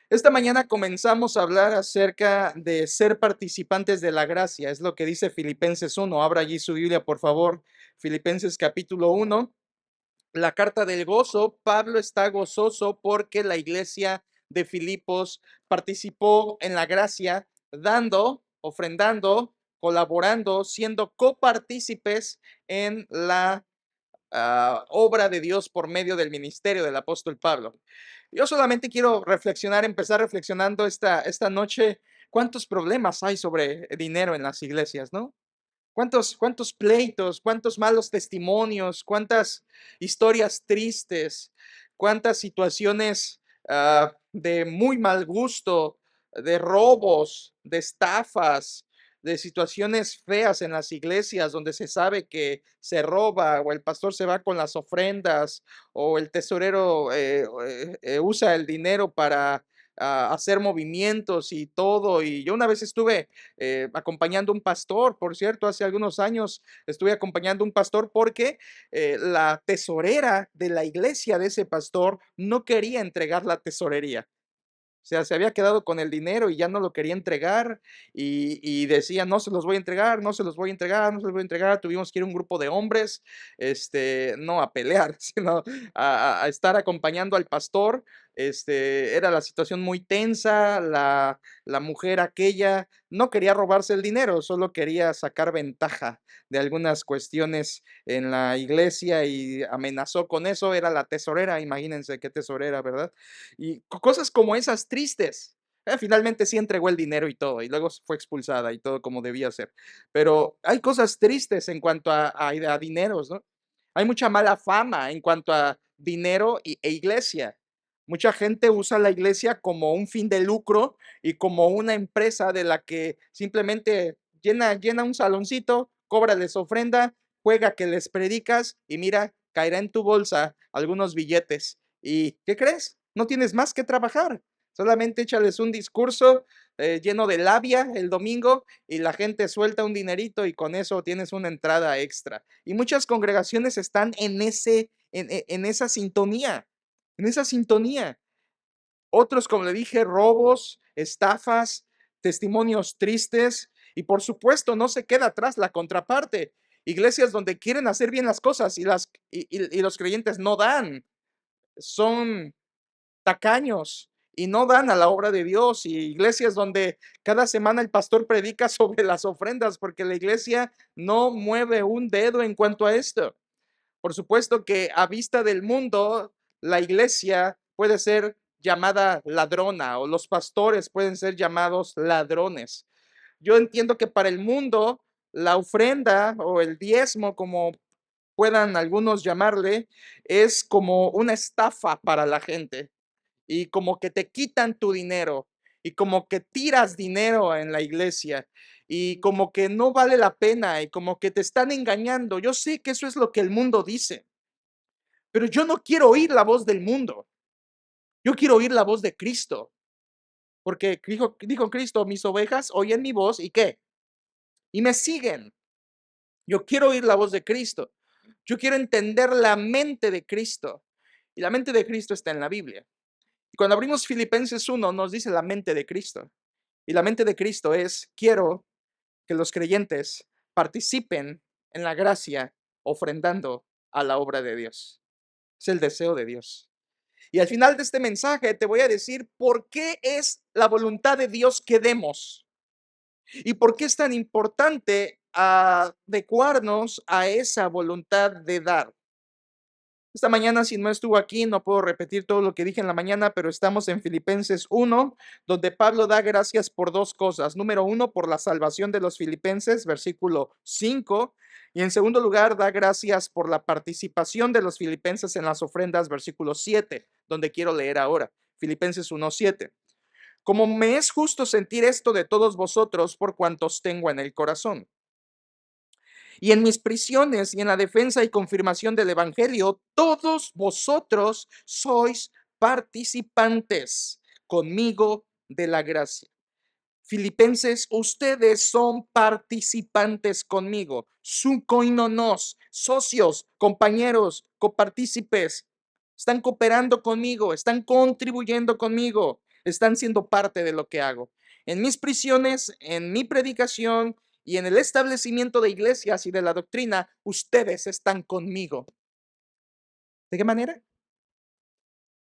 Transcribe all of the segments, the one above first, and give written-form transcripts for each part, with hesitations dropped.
Esta mañana comenzamos a hablar acerca de ser participantes de la gracia. Es lo que dice Filipenses 1. Abra allí su Biblia, por favor. Filipenses capítulo 1. La carta del gozo. Pablo está gozoso porque la iglesia de Filipos participó en la gracia, dando, ofrendando, colaborando, siendo copartícipes en la obra de Dios por medio del ministerio del apóstol Pablo. Yo solamente quiero reflexionar, empezar reflexionando esta noche, cuántos problemas hay sobre dinero en las iglesias, ¿no? ¿Cuántos pleitos, cuántos malos testimonios, cuántas historias tristes, cuántas situaciones de muy mal gusto, de robos, de estafas, de situaciones feas en las iglesias donde se sabe que se roba o el pastor se va con las ofrendas o el tesorero usa el dinero para hacer movimientos y todo. Y yo una vez estuve acompañando un pastor, por cierto, hace algunos años estuve acompañando un pastor porque la tesorera de la iglesia de ese pastor no quería entregar la tesorería. O sea, se había quedado con el dinero y ya no lo quería entregar y decía, no se los voy a entregar, no se los voy a entregar, no se los voy a entregar. Tuvimos que ir un grupo de hombres, no a pelear, sino a estar acompañando al pastor. Era la situación muy tensa, la mujer aquella no quería robarse el dinero, solo quería sacar ventaja de algunas cuestiones en la iglesia y amenazó con eso. Era la tesorera, imagínense qué tesorera, ¿verdad? Y cosas como esas tristes. Finalmente sí entregó el dinero y todo, y luego fue expulsada y todo como debía ser. Pero hay cosas tristes en cuanto a dineros, ¿no? Hay mucha mala fama en cuanto a dinero e iglesia. Mucha gente usa la iglesia como un fin de lucro y como una empresa de la que simplemente llena un saloncito, cóbrales ofrenda, juega que les predicas y mira, caerá en tu bolsa algunos billetes. ¿Y qué crees? No tienes más que trabajar. Solamente échales un discurso lleno de labia el domingo y la gente suelta un dinerito y con eso tienes una entrada extra. Y muchas congregaciones están en esa sintonía, en esa sintonía. Otros, como le dije, robos, estafas, testimonios tristes y por supuesto no se queda atrás la contraparte. Iglesias donde quieren hacer bien las cosas y los creyentes no dan, son tacaños y no dan a la obra de Dios, y iglesias donde cada semana el pastor predica sobre las ofrendas porque la iglesia no mueve un dedo en cuanto a esto. Por supuesto que a vista del mundo, la iglesia puede ser llamada ladrona o los pastores pueden ser llamados ladrones. Yo entiendo que para el mundo la ofrenda o el diezmo, como puedan algunos llamarle, es como una estafa para la gente y como que te quitan tu dinero y como que tiras dinero en la iglesia y como que no vale la pena y como que te están engañando. Yo sé que eso es lo que el mundo dice, pero yo no quiero oír la voz del mundo. Yo quiero oír la voz de Cristo, porque dijo Cristo, mis ovejas oyen mi voz y ¿qué? Y me siguen. Yo quiero oír la voz de Cristo. Yo quiero entender la mente de Cristo. Y la mente de Cristo está en la Biblia. Y cuando abrimos Filipenses 1, nos dice la mente de Cristo. Y la mente de Cristo es, quiero que los creyentes participen en la gracia ofrendando a la obra de Dios. Es el deseo de Dios. Y al final de este mensaje te voy a decir por qué es la voluntad de Dios que demos y por qué es tan importante adecuarnos a esa voluntad de dar. Esta mañana, si no estuvo aquí, no puedo repetir todo lo que dije en la mañana, pero estamos en Filipenses 1, donde Pablo da gracias por dos cosas. Número uno, por la salvación de los filipenses, versículo 5. Y en segundo lugar, da gracias por la participación de los filipenses en las ofrendas, versículo 7, donde quiero leer ahora. Filipenses 1:7. Como me es justo sentir esto de todos vosotros por cuantos tengo en el corazón y en mis prisiones y en la defensa y confirmación del Evangelio, todos vosotros sois participantes conmigo de la gracia. Filipenses, ustedes son participantes conmigo, koinonos, socios, compañeros, copartícipes. Están cooperando conmigo, están contribuyendo conmigo. están siendo parte de lo que hago. En mis prisiones, en mi predicación y en el establecimiento de iglesias y de la doctrina, ustedes están conmigo. ¿De qué manera?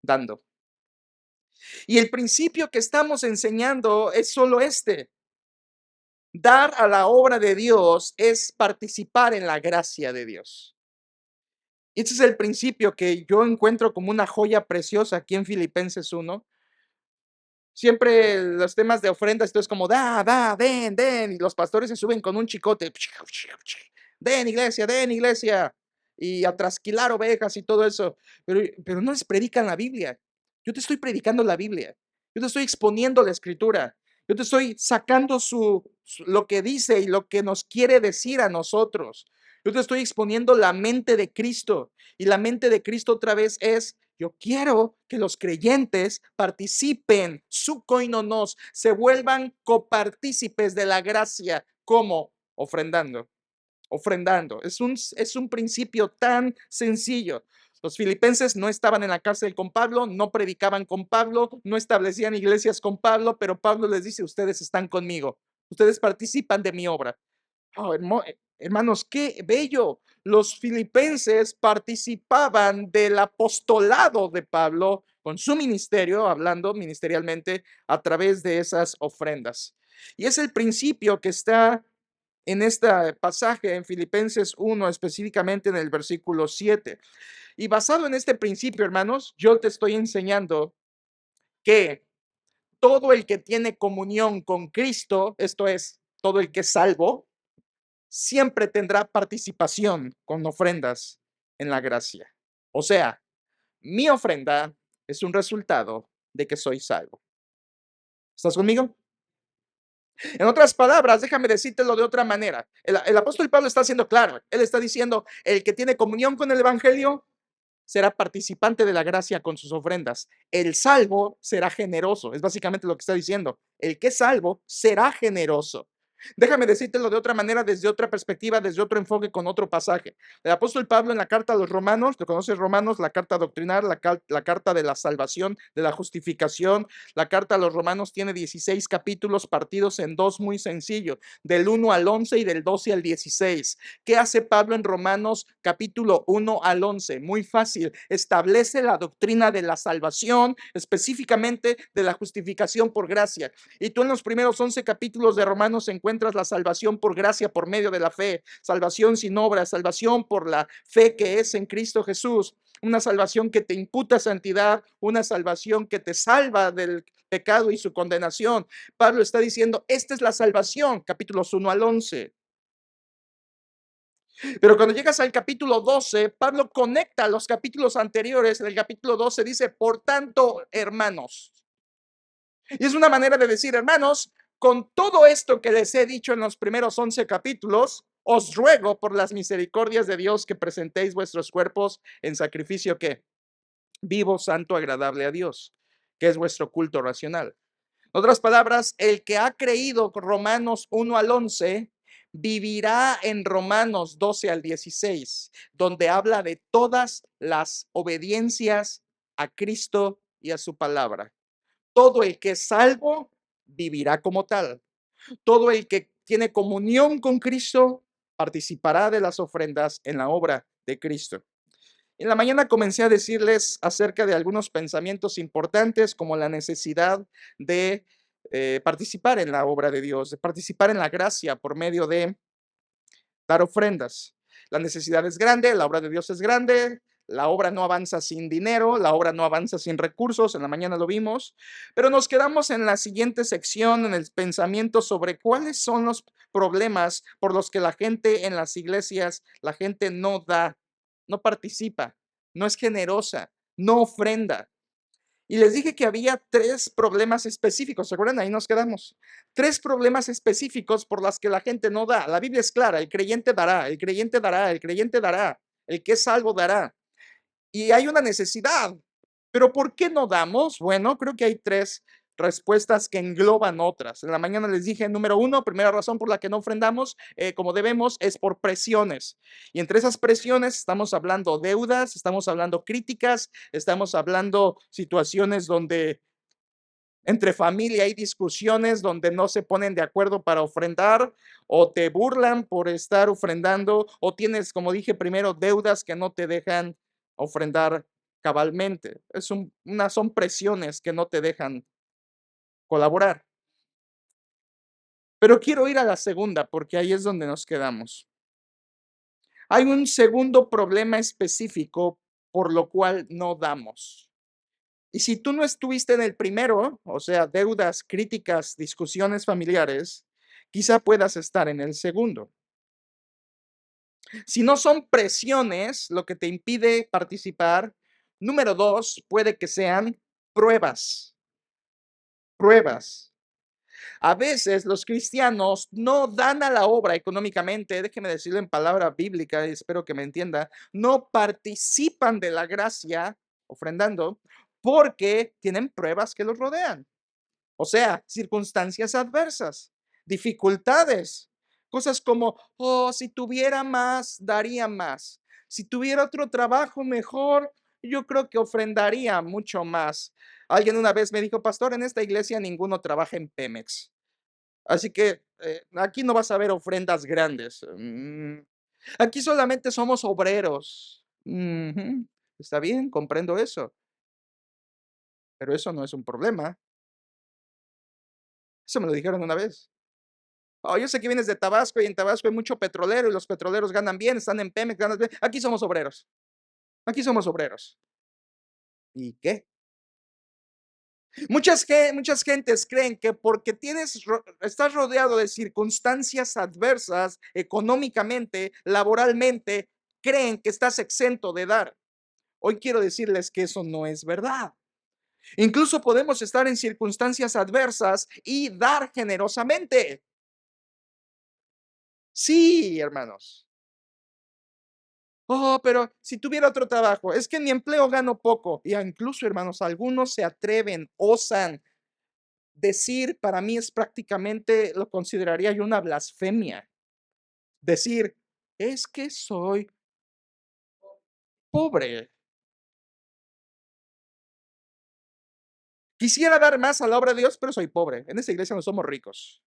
Dando. Y el principio que estamos enseñando es solo este. Dar a la obra de Dios es participar en la gracia de Dios. Y ese es el principio que yo encuentro como una joya preciosa aquí en Filipenses 1. Siempre los temas de ofrendas, entonces como den, y los pastores se suben con un chicote, den iglesia, y a trasquilar ovejas y todo eso, pero no les predican la Biblia. Yo te estoy predicando la Biblia, yo te estoy exponiendo la Escritura, yo te estoy sacando lo que dice y lo que nos quiere decir a nosotros. Yo te estoy exponiendo la mente de Cristo, y la mente de Cristo otra vez es: yo quiero que los creyentes participen, su koinonos, se vuelvan copartícipes de la gracia. ¿Cómo? Ofrendando, ofrendando. Es un principio tan sencillo. Los filipenses no estaban en la cárcel con Pablo, no predicaban con Pablo, no establecían iglesias con Pablo, pero Pablo les dice: ustedes están conmigo, ustedes participan de mi obra. Oh, hermanos, qué bello. Los filipenses participaban del apostolado de Pablo con su ministerio, hablando ministerialmente a través de esas ofrendas. Y es el principio que está en este pasaje en Filipenses 1, específicamente en el versículo 7. Y basado en este principio, hermanos, yo te estoy enseñando que todo el que tiene comunión con Cristo, esto es, todo el que es salvo, siempre tendrá participación con ofrendas en la gracia. O sea, mi ofrenda es un resultado de que soy salvo. ¿Estás conmigo? En otras palabras, déjame decírtelo de otra manera. El apóstol Pablo está siendo claro. Él está diciendo: el que tiene comunión con el evangelio será participante de la gracia con sus ofrendas. El salvo será generoso. Es básicamente lo que está diciendo. El que es salvo será generoso. Déjame decírtelo de otra manera, desde otra perspectiva, desde otro enfoque, con otro pasaje. El apóstol Pablo en la carta a los Romanos, ¿te conoces Romanos? La carta doctrinal, la carta de la salvación, de la justificación. La carta a los Romanos tiene 16 capítulos partidos en dos, muy sencillo, del 1 al 11 y del 12 al 16. ¿Qué hace Pablo en Romanos capítulo 1 al 11? Muy fácil, establece la doctrina de la salvación, específicamente de la justificación por gracia. Y tú en los primeros 11 capítulos de Romanos encuentras la salvación por gracia por medio de la fe, salvación sin obras, salvación por la fe que es en Cristo Jesús, una salvación que te imputa santidad, una salvación que te salva del pecado y su condenación. Pablo está diciendo: esta es la salvación, capítulos 1 al 11. Pero cuando llegas al capítulo 12, Pablo conecta los capítulos anteriores. En el capítulo 12 dice: por tanto, hermanos. Y es una manera de decir: hermanos, con todo esto que les he dicho en los primeros 11 capítulos, os ruego por las misericordias de Dios que presentéis vuestros cuerpos en sacrificio que vivo, santo, agradable a Dios, que es vuestro culto racional. En otras palabras, el que ha creído Romanos 1 al 11 vivirá en Romanos 12 al 16, donde habla de todas las obediencias a Cristo y a su palabra. Todo el que es salvo vivirá como tal. Todo el que tiene comunión con Cristo participará de las ofrendas en la obra de Cristo. En la mañana comencé a decirles acerca de algunos pensamientos importantes, como la necesidad de participar en la obra de Dios, de participar en la gracia por medio de dar ofrendas. La necesidad es grande, la obra de Dios es grande, la obra no avanza sin dinero, la obra no avanza sin recursos, en la mañana lo vimos, pero nos quedamos en la siguiente sección, en el pensamiento sobre cuáles son los problemas por los que la gente en las iglesias, la gente no da, no participa, no es generosa, no ofrenda. Y les dije que había tres problemas específicos, ¿se acuerdan? Ahí nos quedamos. Tres problemas específicos por las que la gente no da. La Biblia es clara: el creyente dará, el creyente dará, el creyente dará, el que es salvo dará. Y hay una necesidad. Pero ¿por qué no damos? Bueno, creo que hay tres respuestas que engloban otras. En la mañana les dije: número uno, primera razón por la que no ofrendamos como debemos es por presiones. Y entre esas presiones estamos hablando deudas, estamos hablando críticas, estamos hablando situaciones donde Entre familia hay discusiones donde no se ponen de acuerdo para ofrendar, o te burlan por estar ofrendando, o tienes, como dije primero, deudas que no te dejan ofrendar cabalmente. Son presiones que no te dejan colaborar. Pero quiero ir a la segunda, porque ahí es donde nos quedamos. Hay un segundo problema específico por lo cual no damos. Y si tú no estuviste en el primero, o sea, deudas, críticas, discusiones familiares, quizá puedas estar en el segundo. Si no son presiones lo que te impide participar, número dos, puede que sean pruebas. Pruebas. A veces los cristianos no dan a la obra económicamente, déjeme decirlo en palabra bíblica y espero que me entienda, no participan de la gracia ofrendando porque tienen pruebas que los rodean. O sea, circunstancias adversas, dificultades, cosas como, oh, si tuviera más, daría más. Si tuviera otro trabajo mejor, yo creo que ofrendaría mucho más. Alguien una vez me dijo, pastor, en esta iglesia ninguno trabaja en Pemex. Así que aquí no vas a ver ofrendas grandes. Aquí solamente somos obreros. Ujú. Está bien, comprendo eso, pero eso no es un problema. Eso me lo dijeron una vez. Oh, yo sé que vienes de Tabasco y en Tabasco hay mucho petrolero y los petroleros ganan bien, están en Pemex, ganan bien. Aquí somos obreros. Aquí somos obreros. ¿Y qué? Muchas gentes creen que porque estás rodeado de circunstancias adversas económicamente, laboralmente, creen que estás exento de dar. Hoy quiero decirles que eso no es verdad. Incluso podemos estar en circunstancias adversas y dar generosamente. Sí, hermanos. Oh, pero si tuviera otro trabajo, es que en mi empleo gano poco. Y incluso, hermanos, algunos se atreven, osan decir, para mí es prácticamente, lo consideraría yo una blasfemia. Decir, es que soy pobre. Quisiera dar más a la obra de Dios, pero soy pobre. En esta iglesia no somos ricos.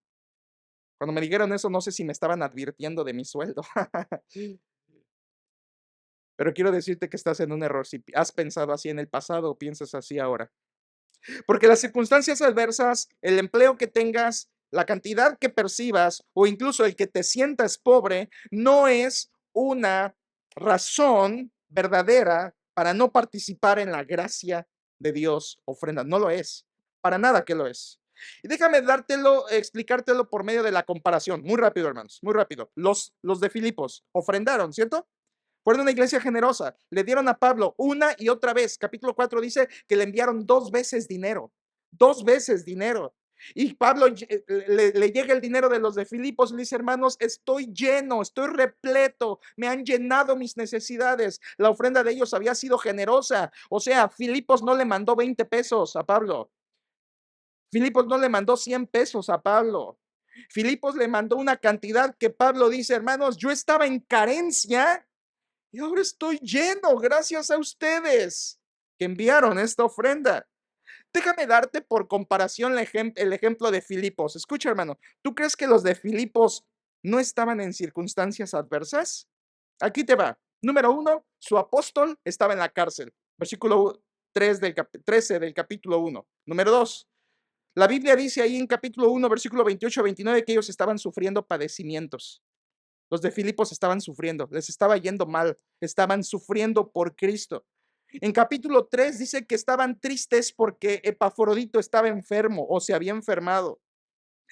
Cuando me dijeron eso, no sé si me estaban advirtiendo de mi sueldo. Pero quiero decirte que estás en un error. Si has pensado así en el pasado o piensas así ahora. Porque las circunstancias adversas, el empleo que tengas, la cantidad que percibas o incluso el que te sientas pobre, no es una razón verdadera para no participar en la gracia de Dios ofrenda. No lo es. Para nada que lo es. Y déjame explicártelo por medio de la comparación. Muy rápido, hermanos, muy rápido. Los de Filipos ofrendaron, ¿cierto? Fueron una iglesia generosa. Le dieron a Pablo una y otra vez. Capítulo 4 dice que le enviaron dos veces dinero. Dos veces dinero. Y Pablo le llega el dinero de los de Filipos y le dice, hermanos, estoy lleno, estoy repleto, me han llenado mis necesidades. La ofrenda de ellos había sido generosa. O sea, Filipos no le mandó 20 pesos a Pablo. Filipos no le mandó 100 pesos a Pablo. Filipos le mandó una cantidad que Pablo dice, hermanos, yo estaba en carencia y ahora estoy lleno gracias a ustedes que enviaron esta ofrenda. Déjame darte por comparación el ejemplo de Filipos. Escucha, hermano, ¿tú crees que los de Filipos no estaban en circunstancias adversas? Aquí te va. Número uno, su apóstol estaba en la cárcel. Versículo 13 del capítulo 1. Número dos, la Biblia dice ahí en capítulo 1, versículo 28 a 29 que ellos estaban sufriendo padecimientos. Los de Filipos estaban sufriendo, les estaba yendo mal, estaban sufriendo por Cristo. En capítulo 3 dice que estaban tristes porque Epafrodito estaba enfermo o se había enfermado.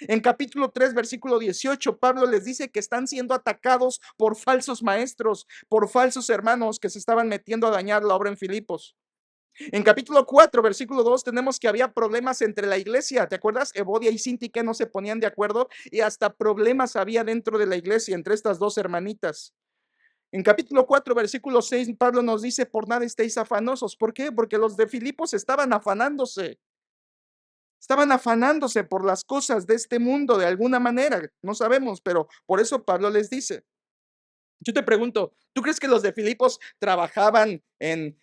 En capítulo 3, versículo 18, Pablo les dice que están siendo atacados por falsos maestros, por falsos hermanos que se estaban metiendo a dañar la obra en Filipos. En capítulo 4, versículo 2, tenemos que había problemas entre la iglesia. ¿Te acuerdas? Evodia y Sintique no se ponían de acuerdo y hasta problemas había dentro de la iglesia entre estas dos hermanitas. En capítulo 4, versículo 6, Pablo nos dice, por nada estéis afanosos. ¿Por qué? Porque los de Filipos estaban afanándose. Estaban afanándose por las cosas de este mundo de alguna manera. No sabemos, pero por eso Pablo les dice. Yo te pregunto, ¿tú crees que los de Filipos trabajaban en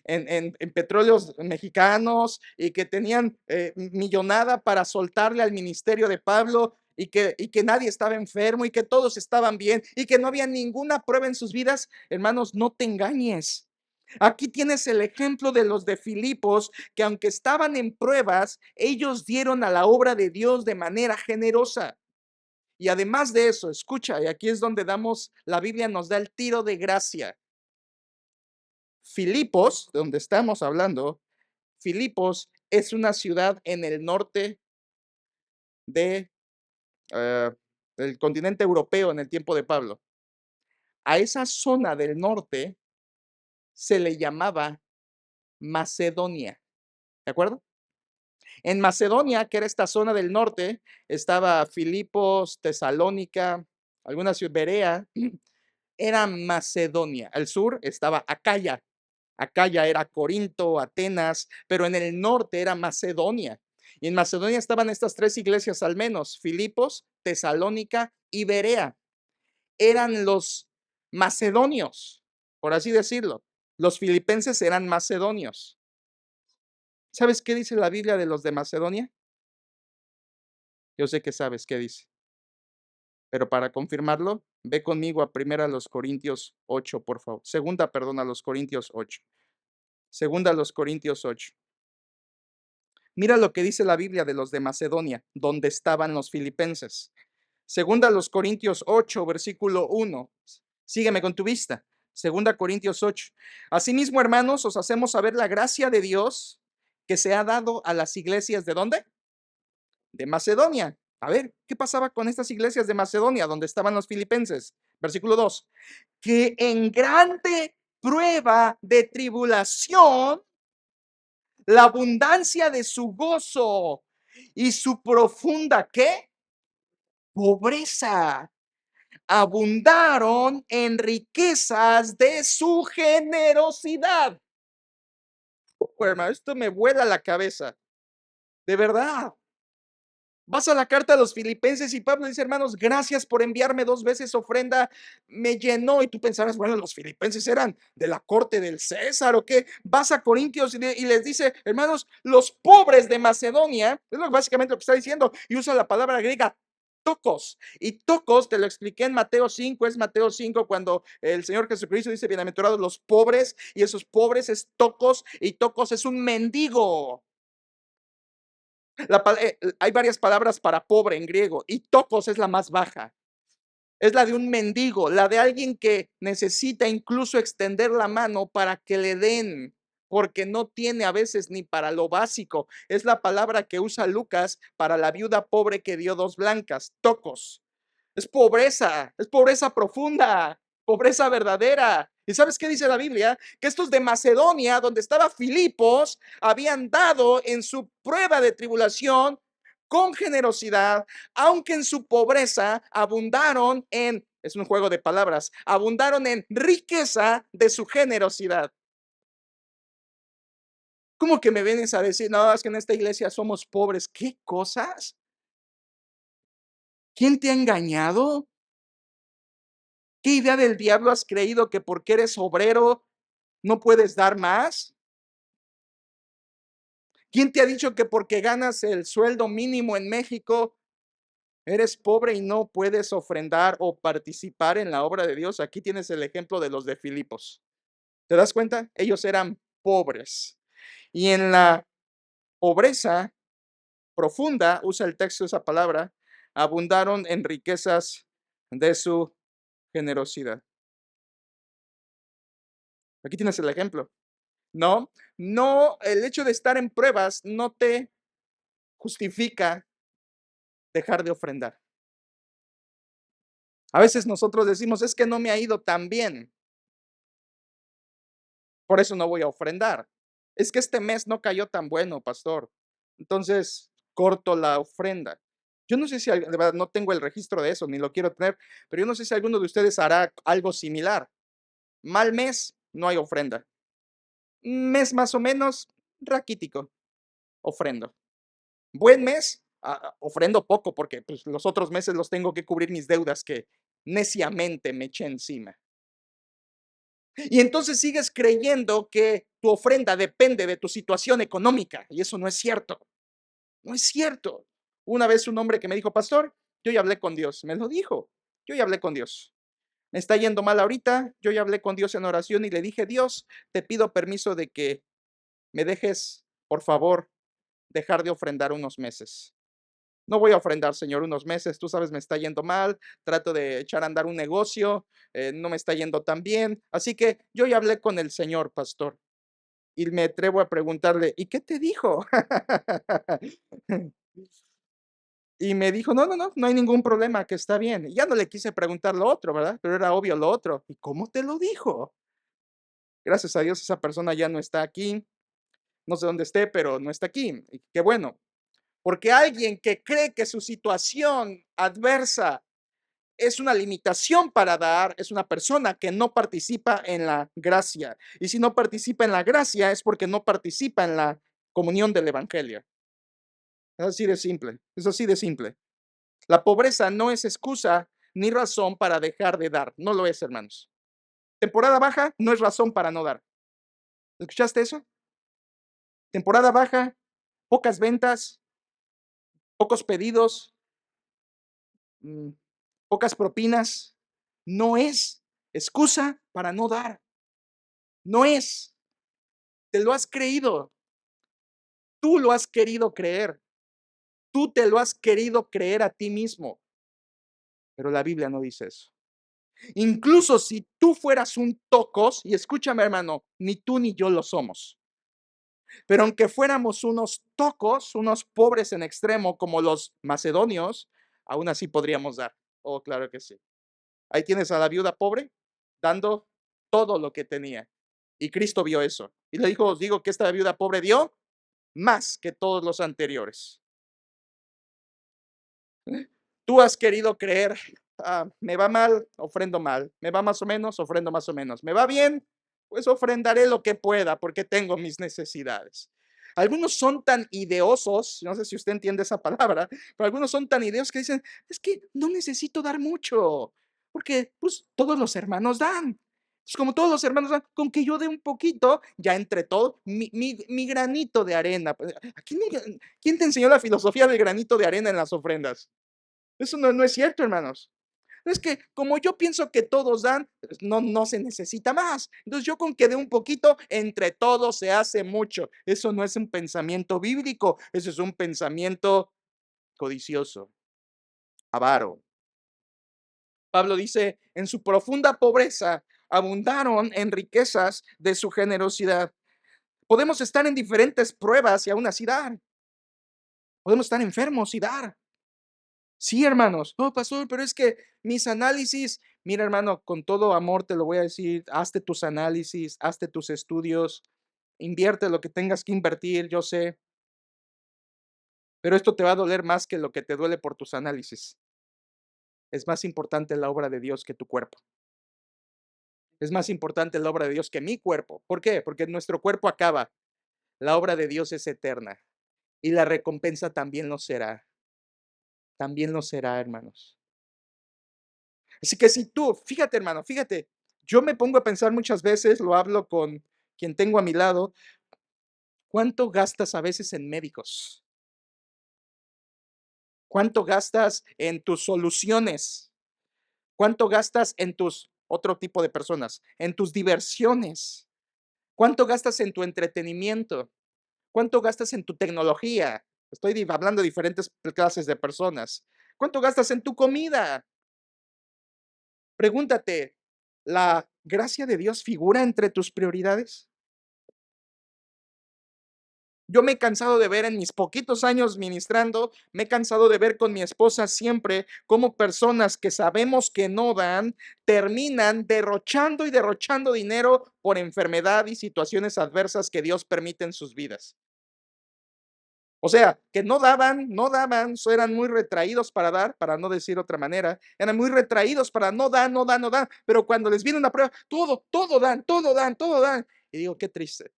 petróleos mexicanos y que tenían millonada para soltarle al ministerio de Pablo y que nadie estaba enfermo y que todos estaban bien y que no había ninguna prueba en sus vidas? Hermanos, no te engañes. Aquí tienes el ejemplo de los de Filipos, que aunque estaban en pruebas, ellos dieron a la obra de Dios de manera generosa. Y además de eso, escucha, y aquí es donde la Biblia nos da el tiro de gracia. Filipos, de donde estamos hablando, Filipos es una ciudad en el norte de, del continente europeo en el tiempo de Pablo. A esa zona del norte se le llamaba Macedonia, ¿de acuerdo? En Macedonia, que era esta zona del norte, estaba Filipos, Tesalónica, alguna ciudad, Berea, era Macedonia. Al sur estaba Acaya. Acaya era Corinto, Atenas, pero en el norte era Macedonia. Y en Macedonia estaban estas tres iglesias al menos: Filipos, Tesalónica y Berea. Eran los macedonios, por así decirlo. Los filipenses eran macedonios. ¿Sabes qué dice la Biblia de los de Macedonia? Yo sé que sabes qué dice, pero para confirmarlo, ve conmigo a primera los Corintios 8, por favor. Segunda, perdón, a los Corintios 8. Segunda a los Corintios 8. Mira lo que dice la Biblia de los de Macedonia, donde estaban los filipenses. Segunda a los Corintios 8, versículo 1. Sígueme con tu vista. Segunda Corintios 8. Asimismo, hermanos, os hacemos saber la gracia de Dios que se ha dado a las iglesias ¿de dónde? De Macedonia. A ver, ¿qué pasaba con estas iglesias de Macedonia donde estaban los filipenses? Versículo 2. Que en grande prueba de tribulación, la abundancia de su gozo y su profunda, ¿qué? Pobreza, abundaron en riquezas de su generosidad. Hermano, esto me vuela la cabeza, de verdad. Vas a la carta a los filipenses y Pablo dice: hermanos, gracias por enviarme 2 veces ofrenda, me llenó. Y tú pensarás, bueno, los filipenses eran de la corte del César o qué. Vas a Corintios y les dice: hermanos, los pobres de Macedonia, es básicamente lo que está diciendo, y usa la palabra griega tocos. Y tocos, te lo expliqué en Mateo 5, es Mateo 5 cuando el Señor Jesucristo dice: bienaventurados los pobres, y esos pobres es tocos, y tocos es un mendigo. Hay varias palabras para pobre en griego y tocos es la más baja. Es la de un mendigo, la de alguien que necesita incluso extender la mano para que le den, porque no tiene a veces ni para lo básico. Es la palabra que usa Lucas para la viuda pobre que dio 2 blancas, tocos. Es pobreza profunda, pobreza verdadera. ¿Y sabes qué dice la Biblia? Que estos de Macedonia, donde estaba Filipos, habían dado en su prueba de tribulación con generosidad, aunque en su pobreza abundaron en, es un juego de palabras, abundaron en riqueza de su generosidad. ¿Cómo que me vienes a decir, no, es que en esta iglesia somos pobres? ¿Qué cosas? ¿Quién te ha engañado? ¿Qué idea del diablo has creído que porque eres obrero no puedes dar más? ¿Quién te ha dicho que porque ganas el sueldo mínimo en México eres pobre y no puedes ofrendar o participar en la obra de Dios? Aquí tienes el ejemplo de los de Filipos. ¿Te das cuenta? Ellos eran pobres. Y en la pobreza profunda, usa el texto esa palabra, abundaron en riquezas de su generosidad. Aquí tienes el ejemplo. No, no, el hecho de estar en pruebas no te justifica dejar de ofrendar. A veces nosotros decimos, es que no me ha ido tan bien, por eso no voy a ofrendar. Es que este mes no cayó tan bueno, pastor. Entonces, corto la ofrenda. Yo no sé si, de verdad, no tengo el registro de eso, ni lo quiero tener, pero yo no sé si alguno de ustedes hará algo similar. Mal mes, no hay ofrenda. Mes más o menos, raquítico, ofrendo. Buen mes, ofrendo poco porque pues, los otros meses los tengo que cubrir mis deudas que neciamente me eché encima. Y entonces sigues creyendo que tu ofrenda depende de tu situación económica, y eso no es cierto. No es cierto. Una vez un hombre que me dijo: "Pastor, yo ya hablé con Dios", me lo dijo. Yo ya hablé con Dios. Me está yendo mal ahorita, yo ya hablé con Dios en oración y le dije: "Dios, te pido permiso de que me dejes, por favor, dejar de ofrendar unos meses. No voy a ofrendar, Señor, unos meses. Tú sabes, me está yendo mal. Trato de echar a andar un negocio. No me está yendo tan bien. Así que yo ya hablé con el Señor, pastor. Y me atrevo a preguntarle, ¿y qué te dijo? Y me dijo, no, no, no, no hay ningún problema, que está bien. Y ya no le quise preguntar lo otro, ¿verdad? Pero era obvio lo otro. ¿Y cómo te lo dijo? Gracias a Dios esa persona ya no está aquí. No sé dónde esté, pero no está aquí. Y qué bueno. Porque alguien que cree que su situación adversa es una limitación para dar, es una persona que no participa en la gracia. Y si no participa en la gracia es porque no participa en la comunión del evangelio. Es así de simple, es así de simple. La pobreza no es excusa ni razón para dejar de dar, no lo es, hermanos. Temporada baja no es razón para no dar. ¿Escuchaste eso? Temporada baja, pocas ventas, pocos pedidos, mm, pocas propinas, no es excusa para no dar. No es. Te lo has creído. Tú lo has querido creer. Tú te lo has querido creer a ti mismo. Pero la Biblia no dice eso. Incluso si tú fueras un tocos, y escúchame hermano, ni tú ni yo lo somos. Pero aunque fuéramos unos tocos, unos pobres en extremo como los macedonios, aún así podríamos dar. Oh, claro que sí. Ahí tienes a la viuda pobre dando todo lo que tenía. Y Cristo vio eso. Y le dijo, os digo que esta viuda pobre dio más que todos los anteriores. Tú has querido creer, me va mal, ofrendo mal, me va más o menos, ofrendo más o menos, me va bien, pues ofrendaré lo que pueda porque tengo mis necesidades. Algunos son tan ideosos, no sé si usted entiende esa palabra, pero algunos son tan ideosos que dicen, es que no necesito dar mucho, porque pues todos los hermanos dan. Es como todos los hermanos dan, con que yo dé un poquito, ya entre todos, mi granito de arena. Pues, ¿quién te enseñó la filosofía del granito de arena en las ofrendas? Eso no es cierto, hermanos. Es que como yo pienso que todos dan, pues, no se necesita más. Entonces yo con que dé un poquito, entre todos se hace mucho. Eso no es un pensamiento bíblico, eso es un pensamiento codicioso, avaro. Pablo dice, en su profunda pobreza abundaron en riquezas de su generosidad. Podemos estar en diferentes pruebas y aún así dar. Podemos estar enfermos y dar. Sí, hermanos. No, pastor, pero es que mis análisis, mira, hermano, con todo amor te lo voy a decir, hazte tus análisis, hazte tus estudios, invierte lo que tengas que invertir, yo sé, pero esto te va a doler más que lo que te duele por tus análisis. Es más importante la obra de Dios que tu cuerpo. Es más importante la obra de Dios que mi cuerpo. ¿Por qué? Porque nuestro cuerpo acaba. La obra de Dios es eterna y la recompensa también lo será. También lo será, hermanos. Así que si tú, fíjate, hermano, fíjate, yo me pongo a pensar muchas veces, lo hablo con quien tengo a mi lado, ¿cuánto gastas a veces en médicos? ¿Cuánto gastas en tus soluciones? ¿Cuánto gastas en tus otro tipo de personas, en tus diversiones? ¿Cuánto gastas en tu entretenimiento? ¿Cuánto gastas en tu tecnología? Estoy hablando de diferentes clases de personas. ¿Cuánto gastas en tu comida? Pregúntate, ¿la gracia de Dios figura entre tus prioridades? Yo me he cansado de ver en mis poquitos años ministrando, me he cansado de ver con mi esposa siempre cómo personas que sabemos que no dan, terminan derrochando y derrochando dinero por enfermedad y situaciones adversas que Dios permite en sus vidas. O sea, que no daban, eran muy retraídos para dar, para no decir otra manera, eran muy retraídos para no dar, no dar, no dar, pero cuando les viene una prueba, todo, todo dan, todo dan, todo dan. Y digo, qué triste.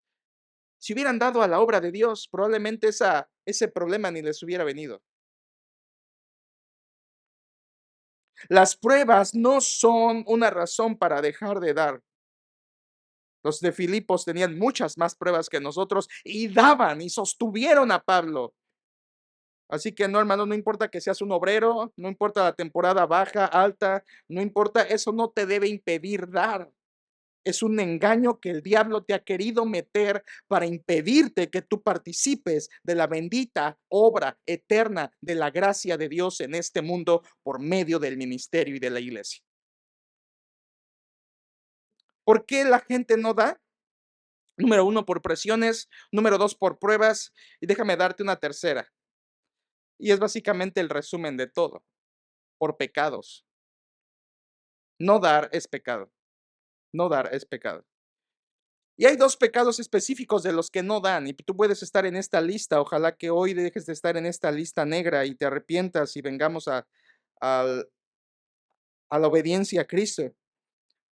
Si hubieran dado a la obra de Dios, probablemente ese problema ni les hubiera venido. Las pruebas no son una razón para dejar de dar. Los de Filipos tenían muchas más pruebas que nosotros y daban y sostuvieron a Pablo. Así que no, hermano, no importa que seas un obrero, no importa la temporada baja, alta, no importa, eso no te debe impedir dar. Es un engaño que el diablo te ha querido meter para impedirte que tú participes de la bendita obra eterna de la gracia de Dios en este mundo por medio del ministerio y de la iglesia. ¿Por qué la gente no da? Número uno, por presiones. Número dos, por pruebas. Y déjame darte una tercera. Y es básicamente el resumen de todo. Por pecados. No dar es pecado. No dar es pecado. Y hay dos pecados específicos de los que no dan, y tú puedes estar en esta lista. Ojalá que hoy dejes de estar en esta lista negra y te arrepientas y vengamos al- a la obediencia a Cristo.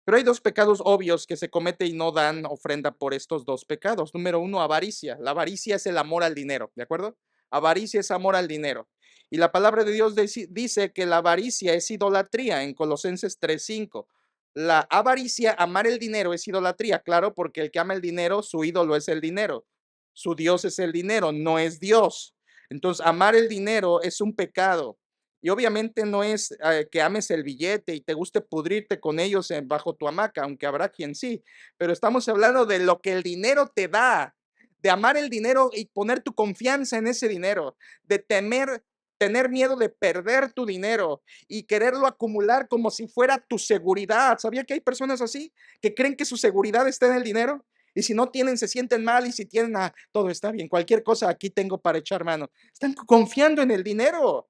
Pero hay dos pecados obvios que se comete y no dan ofrenda por estos dos pecados. Número uno, avaricia. La avaricia es el amor al dinero, ¿de acuerdo? Avaricia es amor al dinero. Y la palabra de Dios dice que la avaricia es idolatría en Colosenses 3:5. La avaricia, amar el dinero, es idolatría, claro, porque el que ama el dinero, su ídolo es el dinero. Su Dios es el dinero, no es Dios. Entonces, amar el dinero es un pecado. Y obviamente no es que ames el billete y te guste pudrirte con ellos bajo tu hamaca, aunque habrá quien sí, pero estamos hablando de lo que el dinero te da, de amar el dinero y poner tu confianza en ese dinero, de tener miedo de perder tu dinero y quererlo acumular como si fuera tu seguridad. ¿Sabía que hay personas así que creen que su seguridad está en el dinero? Y si no tienen, se sienten mal, y si tienen, todo está bien, cualquier cosa aquí tengo para echar mano. Están confiando en el dinero.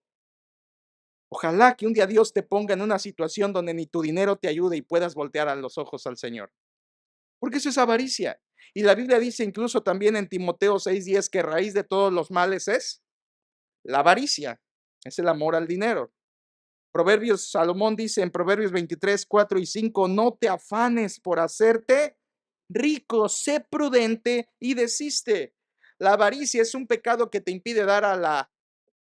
Ojalá que un día Dios te ponga en una situación donde ni tu dinero te ayude y puedas voltear a los ojos al Señor. Porque eso es avaricia. Y la Biblia dice incluso también en Timoteo 6:10 que raíz de todos los males es la avaricia, es el amor al dinero. Proverbios, Salomón dice en Proverbios 23:4 y 5, no te afanes por hacerte rico, sé prudente y desiste. La avaricia es un pecado que te impide dar a la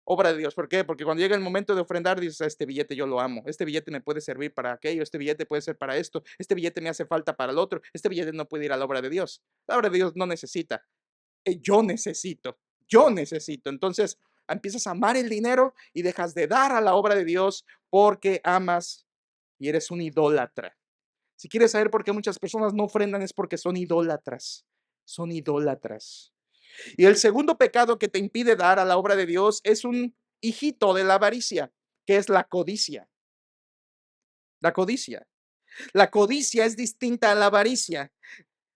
obra de Dios. ¿Por qué? Porque cuando llega el momento de ofrendar, dices: este billete yo lo amo, este billete me puede servir para aquello, este billete puede ser para esto, este billete me hace falta para el otro, este billete no puede ir a la obra de Dios. La obra de Dios no necesita, yo necesito, yo necesito. Entonces empiezas a amar el dinero y dejas de dar a la obra de Dios porque amas y eres un idólatra. Si quieres saber por qué muchas personas no ofrendan, es porque son idólatras, son idólatras. Y el segundo pecado que te impide dar a la obra de Dios es un hijito de la avaricia, que es la codicia. La codicia. La codicia es distinta a la avaricia.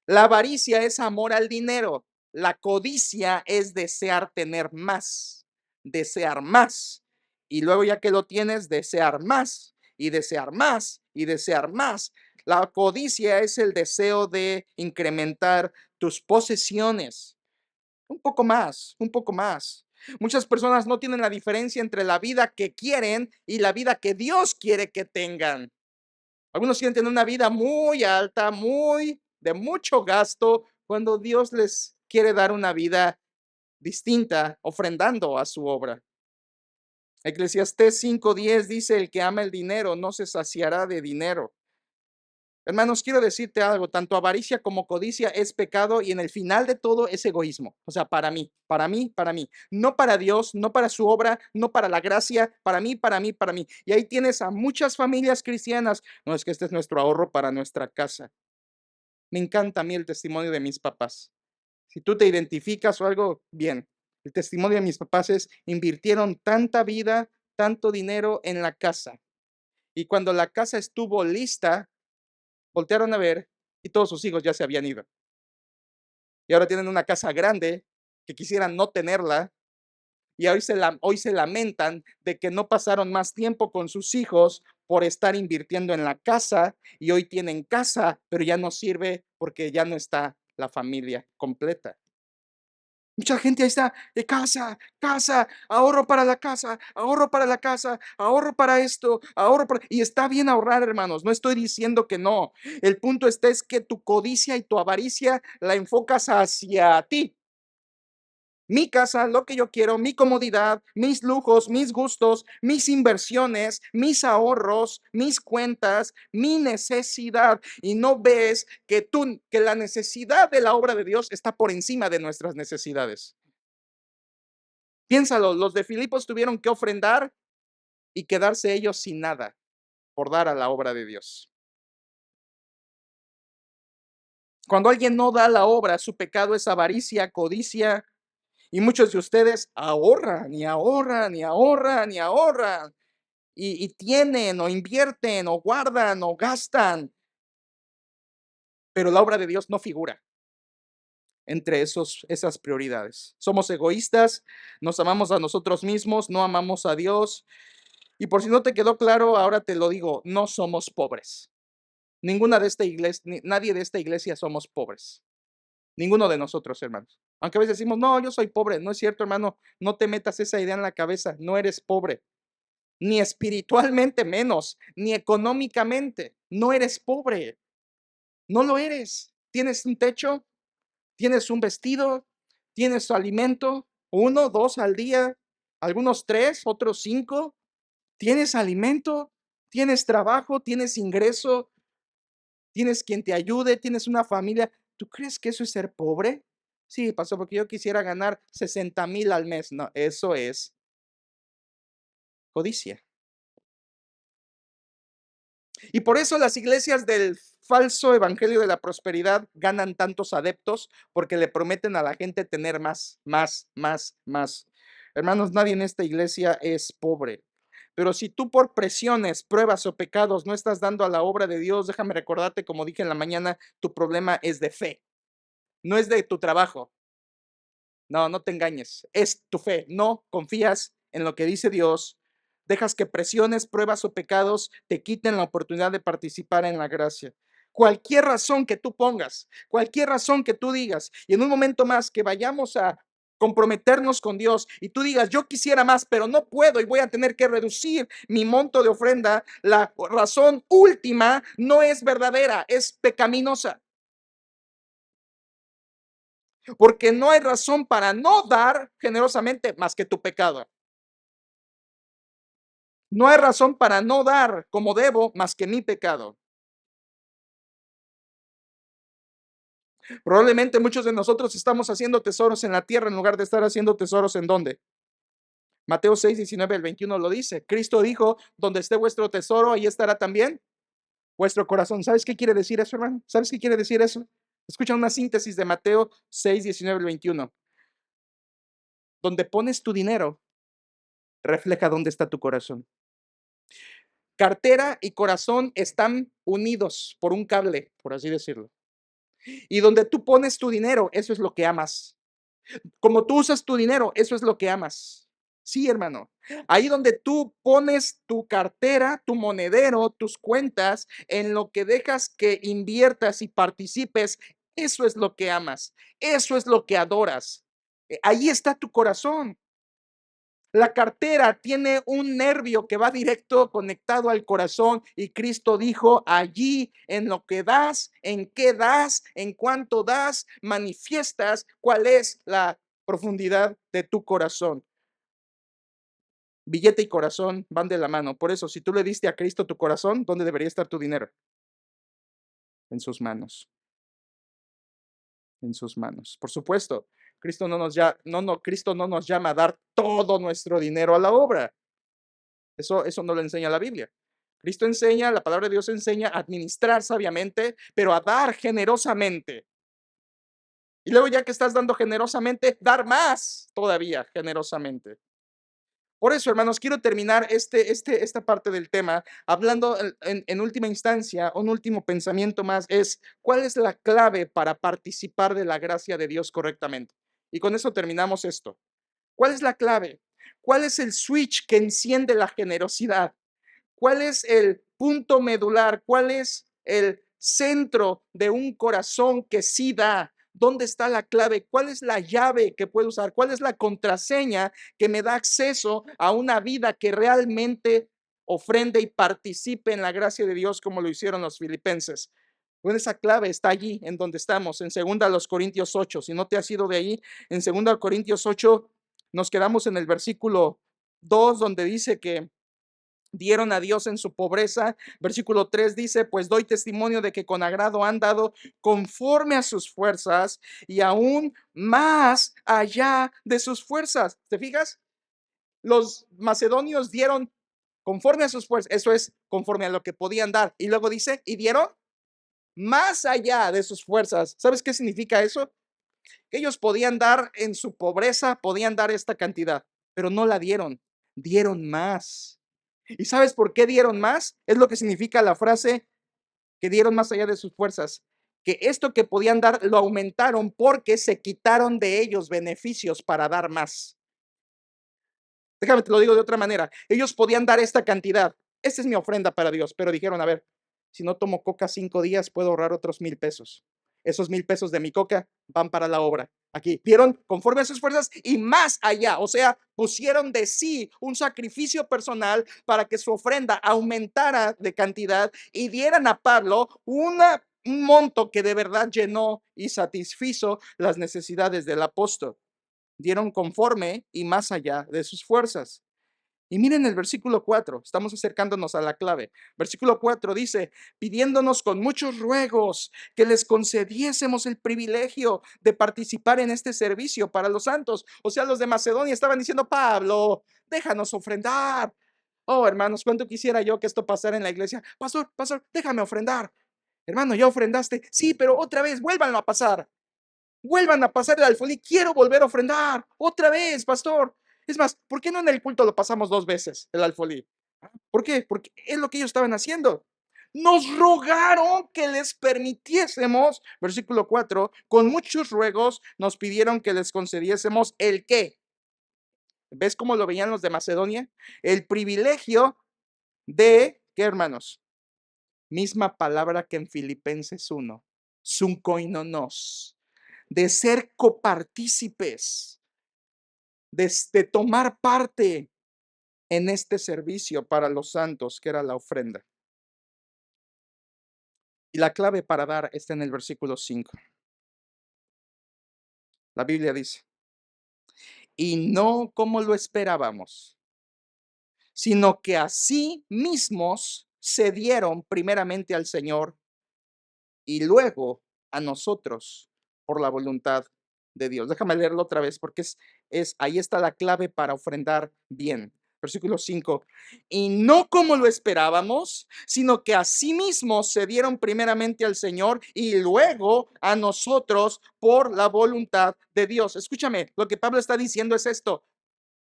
La avaricia es amor al dinero. La codicia es desear tener más, desear más. Y luego ya que lo tienes, desear más y desear más y desear más. La codicia es el deseo de incrementar tus posesiones. Un poco más, un poco más. Muchas personas no tienen la diferencia entre la vida que quieren y la vida que Dios quiere que tengan. Algunos quieren tener una vida muy alta, muy de mucho gasto, cuando Dios les quiere dar una vida distinta, ofrendando a su obra. Eclesiastés 5:10 dice: el que ama el dinero no se saciará de dinero. Hermanos, quiero decirte algo, tanto avaricia como codicia es pecado y en el final de todo es egoísmo. O sea, para mí, para mí, para mí. No para Dios, no para su obra, no para la gracia, para mí, para mí, para mí. Y ahí tienes a muchas familias cristianas. No, es que este es nuestro ahorro para nuestra casa. Me encanta a mí el testimonio de mis papás. Si tú te identificas o algo, bien. El testimonio de mis papás es: invirtieron tanta vida, tanto dinero en la casa. Y cuando la casa estuvo lista, voltearon a ver y todos sus hijos ya se habían ido. Y ahora tienen una casa grande que quisieran no tenerla y hoy se lamentan de que no pasaron más tiempo con sus hijos por estar invirtiendo en la casa, y hoy tienen casa, pero ya no sirve porque ya no está la familia completa. Mucha gente ahí está, de casa, casa, ahorro para la casa, ahorro para la casa, ahorro para esto, ahorro para... Y está bien ahorrar, hermanos, no estoy diciendo que no. El punto es que tu codicia y tu avaricia la enfocas hacia ti. mi casa, lo que yo quiero, mi comodidad, mis lujos, mis gustos, mis inversiones, mis ahorros, mis cuentas, mi necesidad. Y no ves que la necesidad de la obra de Dios está por encima de nuestras necesidades. Piénsalo, los de Filipos tuvieron que ofrendar y quedarse ellos sin nada por dar a la obra de Dios. Cuando alguien no da la obra, su pecado es avaricia, codicia, y muchos de ustedes ahorran y ahorran y ahorran y ahorran y tienen o invierten o guardan o gastan, pero la obra de Dios no figura entre esas prioridades. Somos egoístas, nos amamos a nosotros mismos, no amamos a Dios. Y por si no te quedó claro, ahora te lo digo, no somos pobres. Ninguna de esta iglesia, nadie de esta iglesia somos pobres. Ninguno de nosotros, hermanos. Aunque a veces decimos, no, yo soy pobre. No es cierto, hermano. No te metas esa idea en la cabeza. No eres pobre. Ni espiritualmente menos, ni económicamente. No eres pobre. No lo eres. Tienes un techo, tienes un vestido, tienes tu alimento, 1, 2 al día, algunos 3, otros 5. Tienes alimento, tienes trabajo, tienes ingreso, tienes quien te ayude, tienes una familia. ¿Tú crees que eso es ser pobre? Sí, pasó porque yo quisiera ganar 60,000 al mes. No, eso es codicia. Y por eso las iglesias del falso evangelio de la prosperidad ganan tantos adeptos, porque le prometen a la gente tener más, más, más, más. Hermanos, nadie en esta iglesia es pobre. Pero si tú por presiones, pruebas o pecados no estás dando a la obra de Dios, déjame recordarte, como dije en la mañana, tu problema es de fe, no es de tu trabajo. No, no te engañes. Es tu fe. No confías en lo que dice Dios. Dejas que presiones, pruebas o pecados te quiten la oportunidad de participar en la gracia. Cualquier razón que tú pongas, cualquier razón que tú digas, y en un momento más que vayamos a comprometernos con Dios y tú digas, yo quisiera más, pero no puedo y voy a tener que reducir mi monto de ofrenda, la razón última no es verdadera, es pecaminosa. Porque no hay razón para no dar generosamente más que tu pecado. No hay razón para no dar como debo más que mi pecado. Probablemente muchos de nosotros estamos haciendo tesoros en la tierra en lugar de estar haciendo tesoros en dónde. Mateo 6, 19 al 21 lo dice. Cristo dijo, donde esté vuestro tesoro, ahí estará también vuestro corazón. ¿Sabes qué quiere decir eso, hermano? ¿Sabes qué quiere decir eso? Escucha una síntesis de Mateo 6, 19 al 21. Donde pones tu dinero, refleja dónde está tu corazón. Cartera y corazón están unidos por un cable, por así decirlo. Y donde tú pones tu dinero, eso es lo que amas. Como tú usas tu dinero, eso es lo que amas. Sí, hermano. Ahí donde tú pones tu cartera, tu monedero, tus cuentas, en lo que dejas que inviertas y participes, eso es lo que amas. Eso es lo que adoras. Ahí está tu corazón. La cartera tiene un nervio que va directo conectado al corazón y Cristo dijo, allí en lo que das, en qué das, en cuánto das, manifiestas cuál es la profundidad de tu corazón. Billete y corazón van de la mano. Por eso, si tú le diste a Cristo tu corazón, ¿dónde debería estar tu dinero? En sus manos, en sus manos. Por supuesto, Cristo no nos llama a dar todo nuestro dinero a la obra. Eso no lo enseña la Biblia. Cristo enseña, la palabra de Dios enseña a administrar sabiamente, pero a dar generosamente. Y luego ya que estás dando generosamente, dar más todavía generosamente. Por eso, hermanos, quiero terminar esta parte del tema hablando en última instancia, un último pensamiento más es, ¿cuál es la clave para participar de la gracia de Dios correctamente? Y con eso terminamos esto. ¿Cuál es la clave? ¿Cuál es el switch que enciende la generosidad? ¿Cuál es el punto medular? ¿Cuál es el centro de un corazón que sí da? ¿Dónde está la clave? ¿Cuál es la llave que puedo usar? ¿Cuál es la contraseña que me da acceso a una vida que realmente ofrende y participe en la gracia de Dios como lo hicieron los filipenses? Bueno, esa clave está allí en donde estamos, en 2 Corintios 8. Si no te has ido de ahí, en 2 Corintios 8 nos quedamos en el versículo 2, donde dice que dieron a Dios en su pobreza. Versículo 3 dice, pues doy testimonio de que con agrado han dado conforme a sus fuerzas y aún más allá de sus fuerzas. ¿Te fijas? Los macedonios dieron conforme a sus fuerzas, eso es conforme a lo que podían dar. Y luego dice, y dieron más allá de sus fuerzas. ¿Sabes qué significa eso? Que ellos podían dar en su pobreza, podían dar esta cantidad, pero no la dieron, dieron más. ¿Y sabes por qué dieron más? Es lo que significa la frase que dieron más allá de sus fuerzas. Que esto que podían dar lo aumentaron porque se quitaron de ellos beneficios para dar más. Déjame te lo digo de otra manera. Ellos podían dar esta cantidad. Esta es mi ofrenda para Dios, pero dijeron, a ver, si no tomo coca 5 días, puedo ahorrar otros 1,000 pesos. Esos 1,000 pesos de mi coca van para la obra. Aquí dieron conforme a sus fuerzas y más allá. O sea, pusieron de sí un sacrificio personal para que su ofrenda aumentara de cantidad y dieran a Pablo un monto que de verdad llenó y satisfizo las necesidades del apóstol. Dieron conforme y más allá de sus fuerzas. Y miren el versículo 4, estamos acercándonos a la clave. Versículo 4 dice, pidiéndonos con muchos ruegos que les concediésemos el privilegio de participar en este servicio para los santos. O sea, los de Macedonia estaban diciendo, Pablo, déjanos ofrendar. Oh, hermanos, cuánto quisiera yo que esto pasara en la iglesia. Pastor, déjame ofrendar. Hermano, ya ofrendaste. Sí, pero otra vez, vuélvanlo a pasar. Vuelvan a pasar el alfolí. Quiero volver a ofrendar. Otra vez, pastor. Es más, ¿por qué no en el culto lo pasamos 2 veces, el alfolí? ¿Por qué? Porque es lo que ellos estaban haciendo. Nos rogaron que les permitiésemos, versículo 4, con muchos ruegos nos pidieron que les concediésemos el qué. ¿Ves cómo lo veían los de Macedonia? El privilegio de, ¿qué hermanos? Misma palabra que en Filipenses 1, sunkoinonos, de ser copartícipes, de tomar parte en este servicio para los santos, que era la ofrenda. Y la clave para dar está en el versículo 5. La Biblia dice, y no como lo esperábamos, sino que así mismos se dieron primeramente al Señor y luego a nosotros por la voluntad de Dios. Déjame leerlo otra vez porque ahí está la clave para ofrendar bien. Versículo 5. Y no como lo esperábamos, sino que asimismo se dieron primeramente al Señor y luego a nosotros por la voluntad de Dios. Escúchame, lo que Pablo está diciendo es esto.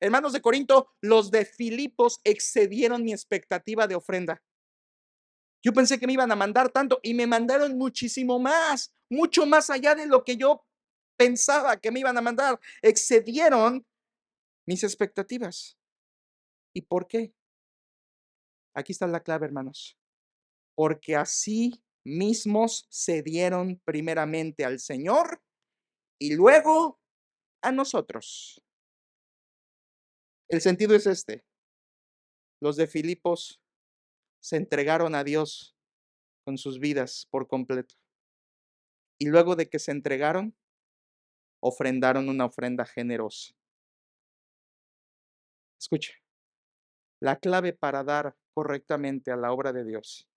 Hermanos de Corinto, los de Filipos excedieron mi expectativa de ofrenda. Yo pensé que me iban a mandar tanto y me mandaron muchísimo más, mucho más allá de lo que yo pensaba que me iban a mandar. Excedieron mis expectativas. ¿Y por qué? Aquí está la clave, hermanos. Porque así mismos se dieron primeramente al Señor y luego a nosotros. El sentido es este. Los de Filipos se entregaron a Dios con sus vidas por completo. Y luego de que se entregaron, ofrendaron una ofrenda generosa. Escucha, la clave para dar correctamente a la obra de Dios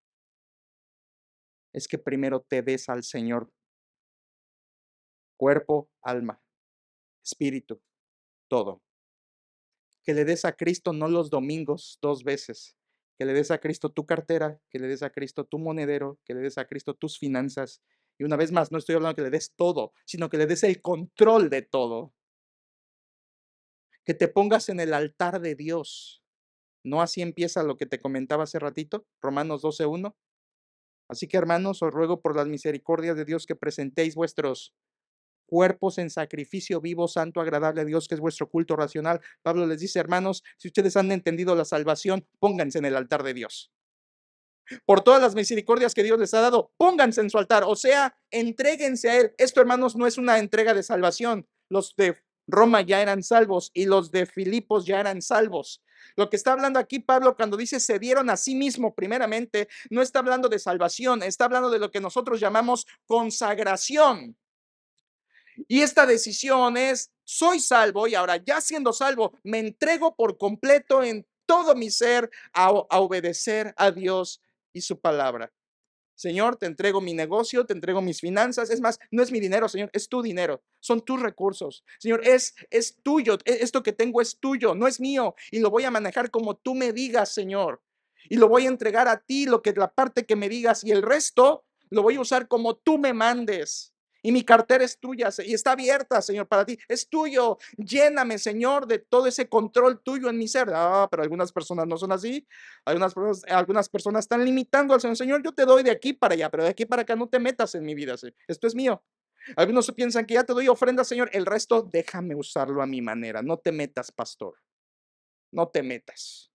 es que primero te des al Señor, cuerpo, alma, espíritu, todo. Que le des a Cristo no los domingos 2 veces, que le des a Cristo tu cartera, que le des a Cristo tu monedero, que le des a Cristo tus finanzas. Y una vez más, no estoy hablando que le des todo, sino que le des el control de todo. Que te pongas en el altar de Dios. ¿No así empieza lo que te comentaba hace ratito? Romanos 12:1. Así que, hermanos, os ruego por las misericordias de Dios que presentéis vuestros cuerpos en sacrificio vivo, santo, agradable a Dios, que es vuestro culto racional. Pablo les dice, hermanos, si ustedes han entendido la salvación, pónganse en el altar de Dios. Por todas las misericordias que Dios les ha dado, pónganse en su altar, o sea, entréguense a Él. Esto, hermanos, no es una entrega de salvación. Los de Roma ya eran salvos y los de Filipos ya eran salvos. Lo que está hablando aquí Pablo cuando dice se dieron a sí mismo primeramente, no está hablando de salvación, está hablando de lo que nosotros llamamos consagración. Y esta decisión es, soy salvo y ahora ya siendo salvo, me entrego por completo en todo mi ser a obedecer a Dios y su palabra. Señor, te entrego mi negocio, te entrego mis finanzas. Es más, no es mi dinero, Señor, es tu dinero. Son tus recursos. Señor, es tuyo. Esto que tengo es tuyo, no es mío. Y lo voy a manejar como tú me digas, Señor. Y lo voy a entregar a ti, la parte que me digas. Y el resto lo voy a usar como tú me mandes. Y mi cartera es tuya y está abierta, Señor, para ti. Es tuyo. Lléname, Señor, de todo ese control tuyo en mi ser. Ah, pero algunas personas no son así. Algunas personas están limitando al Señor. Señor, yo te doy de aquí para allá, pero de aquí para acá no te metas en mi vida. Señor. Esto es mío. Algunos piensan que ya te doy ofrenda, Señor. El resto, déjame usarlo a mi manera. No te metas, pastor. No te metas.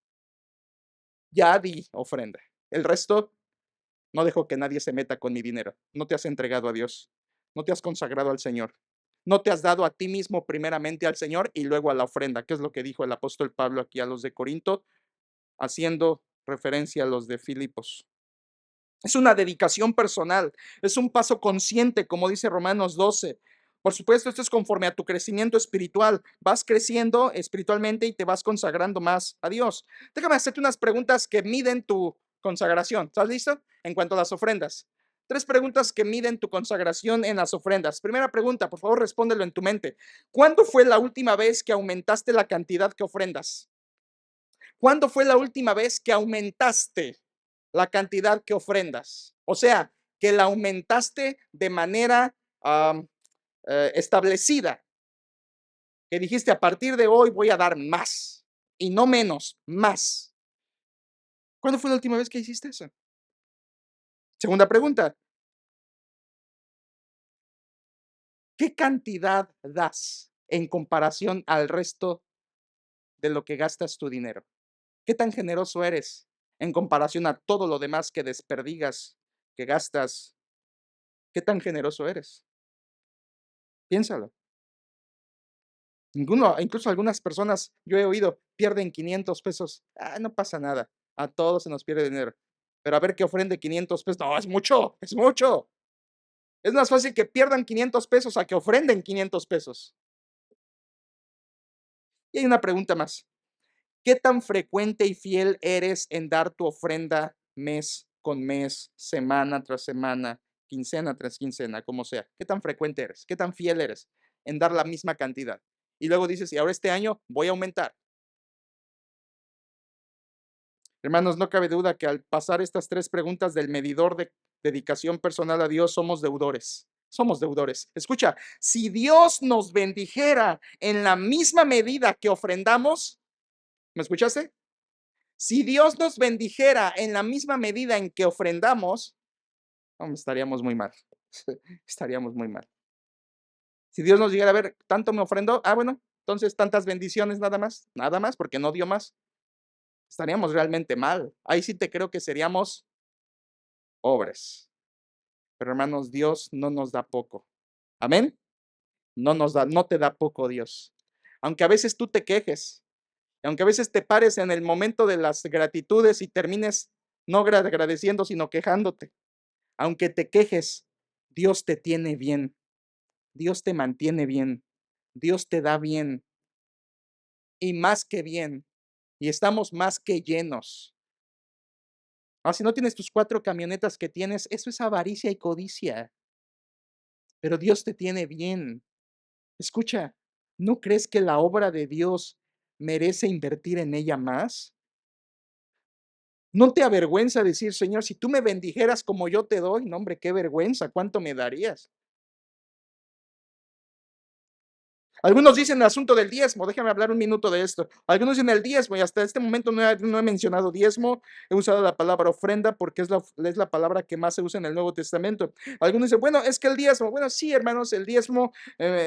Ya di ofrenda. El resto, no dejo que nadie se meta con mi dinero. No te has entregado a Dios. No te has consagrado al Señor. No te has dado a ti mismo primeramente al Señor y luego a la ofrenda, que es lo que dijo el apóstol Pablo aquí a los de Corinto, haciendo referencia a los de Filipos. Es una dedicación personal, es un paso consciente, como dice Romanos 12. Por supuesto, esto es conforme a tu crecimiento espiritual. Vas creciendo espiritualmente y te vas consagrando más a Dios. Déjame hacerte unas preguntas que miden tu consagración. ¿Estás listo? En cuanto a las ofrendas. 3 preguntas que miden tu consagración en las ofrendas. Primera pregunta, por favor, respóndelo en tu mente. ¿Cuándo fue la última vez que aumentaste la cantidad que ofrendas? ¿Cuándo fue la última vez que aumentaste la cantidad que ofrendas? O sea, que la aumentaste de manera establecida, que dijiste a partir de hoy voy a dar más y no menos, más. ¿Cuándo fue la última vez que hiciste eso? Segunda pregunta, ¿qué cantidad das en comparación al resto de lo que gastas tu dinero? ¿Qué tan generoso eres en comparación a todo lo demás que desperdigas, que gastas? ¿Qué tan generoso eres? Piénsalo. Ninguno, incluso algunas personas, yo he oído, pierden 500 pesos. Ah, no pasa nada. A todos se nos pierde dinero. Pero a ver qué ofrende 500 pesos. No, es mucho, es mucho. Es más fácil que pierdan 500 pesos a que ofrenden 500 pesos. Y hay una pregunta más. ¿Qué tan frecuente y fiel eres en dar tu ofrenda mes con mes, semana tras semana, quincena tras quincena, como sea? ¿Qué tan frecuente eres? ¿Qué tan fiel eres en dar la misma cantidad? Y luego dices, y ahora este año voy a aumentar. Hermanos, no cabe duda que al pasar estas 3 preguntas del medidor de dedicación personal a Dios, somos deudores. Somos deudores. Escucha, si Dios nos bendijera en la misma medida que ofrendamos, ¿me escuchaste? Si Dios nos bendijera en la misma medida en que ofrendamos, estaríamos muy mal. Estaríamos muy mal. Si Dios nos dijera, a ver, tanto me ofrendó, bueno, entonces tantas bendiciones nada más, porque no dio más. Estaríamos realmente mal. Ahí sí te creo que seríamos pobres. Pero hermanos, Dios no nos da poco. Amén. No te da poco Dios. Aunque a veces tú te quejes, aunque a veces te pares en el momento de las gratitudes y termines no agradeciendo, sino quejándote. Aunque te quejes, Dios te tiene bien. Dios te mantiene bien. Dios te da bien y más que bien. Y estamos más que llenos. Si no tienes tus 4 camionetas que tienes, eso es avaricia y codicia. Pero Dios te tiene bien. Escucha, ¿no crees que la obra de Dios merece invertir en ella más? ¿No te avergüenza decir, Señor, si tú me bendijeras como yo te doy? No, hombre, qué vergüenza, ¿cuánto me darías? Algunos dicen el asunto del diezmo, déjame hablar un minuto de esto. Algunos dicen el diezmo y hasta este momento no he mencionado diezmo, he usado la palabra ofrenda porque es la palabra que más se usa en el Nuevo Testamento. Algunos dicen, bueno, es que el diezmo, bueno, sí, hermanos, el diezmo,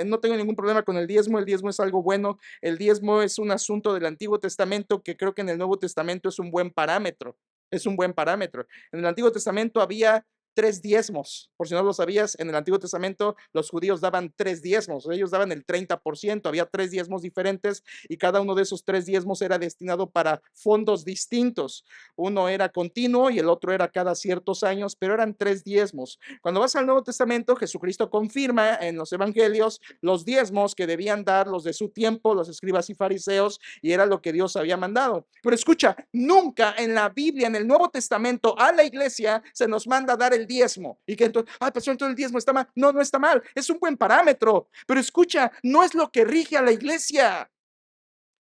no tengo ningún problema con el diezmo es algo bueno, el diezmo es un asunto del Antiguo Testamento que creo que en el Nuevo Testamento es un buen parámetro, es un buen parámetro. En el Antiguo Testamento había 3 diezmos. Por si no lo sabías, en el Antiguo Testamento los judíos daban 3 diezmos, ellos daban el 30%, había 3 diezmos diferentes y cada uno de esos 3 diezmos era destinado para fondos distintos. Uno era continuo y el otro era cada ciertos años, pero eran 3 diezmos. Cuando vas al Nuevo Testamento, Jesucristo confirma en los evangelios los diezmos que debían dar los de su tiempo, los escribas y fariseos, y era lo que Dios había mandado. Pero escucha, nunca en la Biblia, en el Nuevo Testamento, a la iglesia se nos manda dar el diezmo. Y que entonces, ay, pastor, entonces el diezmo está mal. No, no está mal, es un buen parámetro. Pero escucha, no es lo que rige a la iglesia.